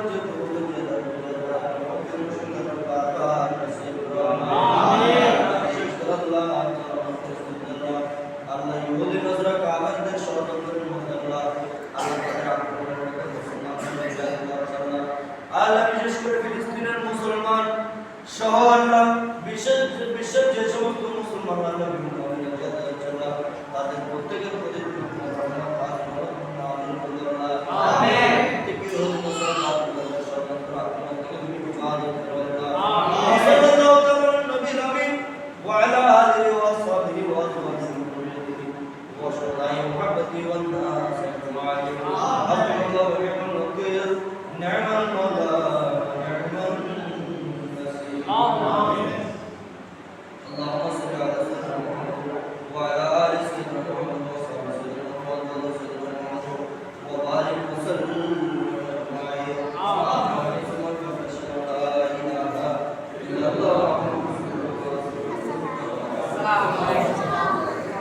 [SPEAKER 1] সহজ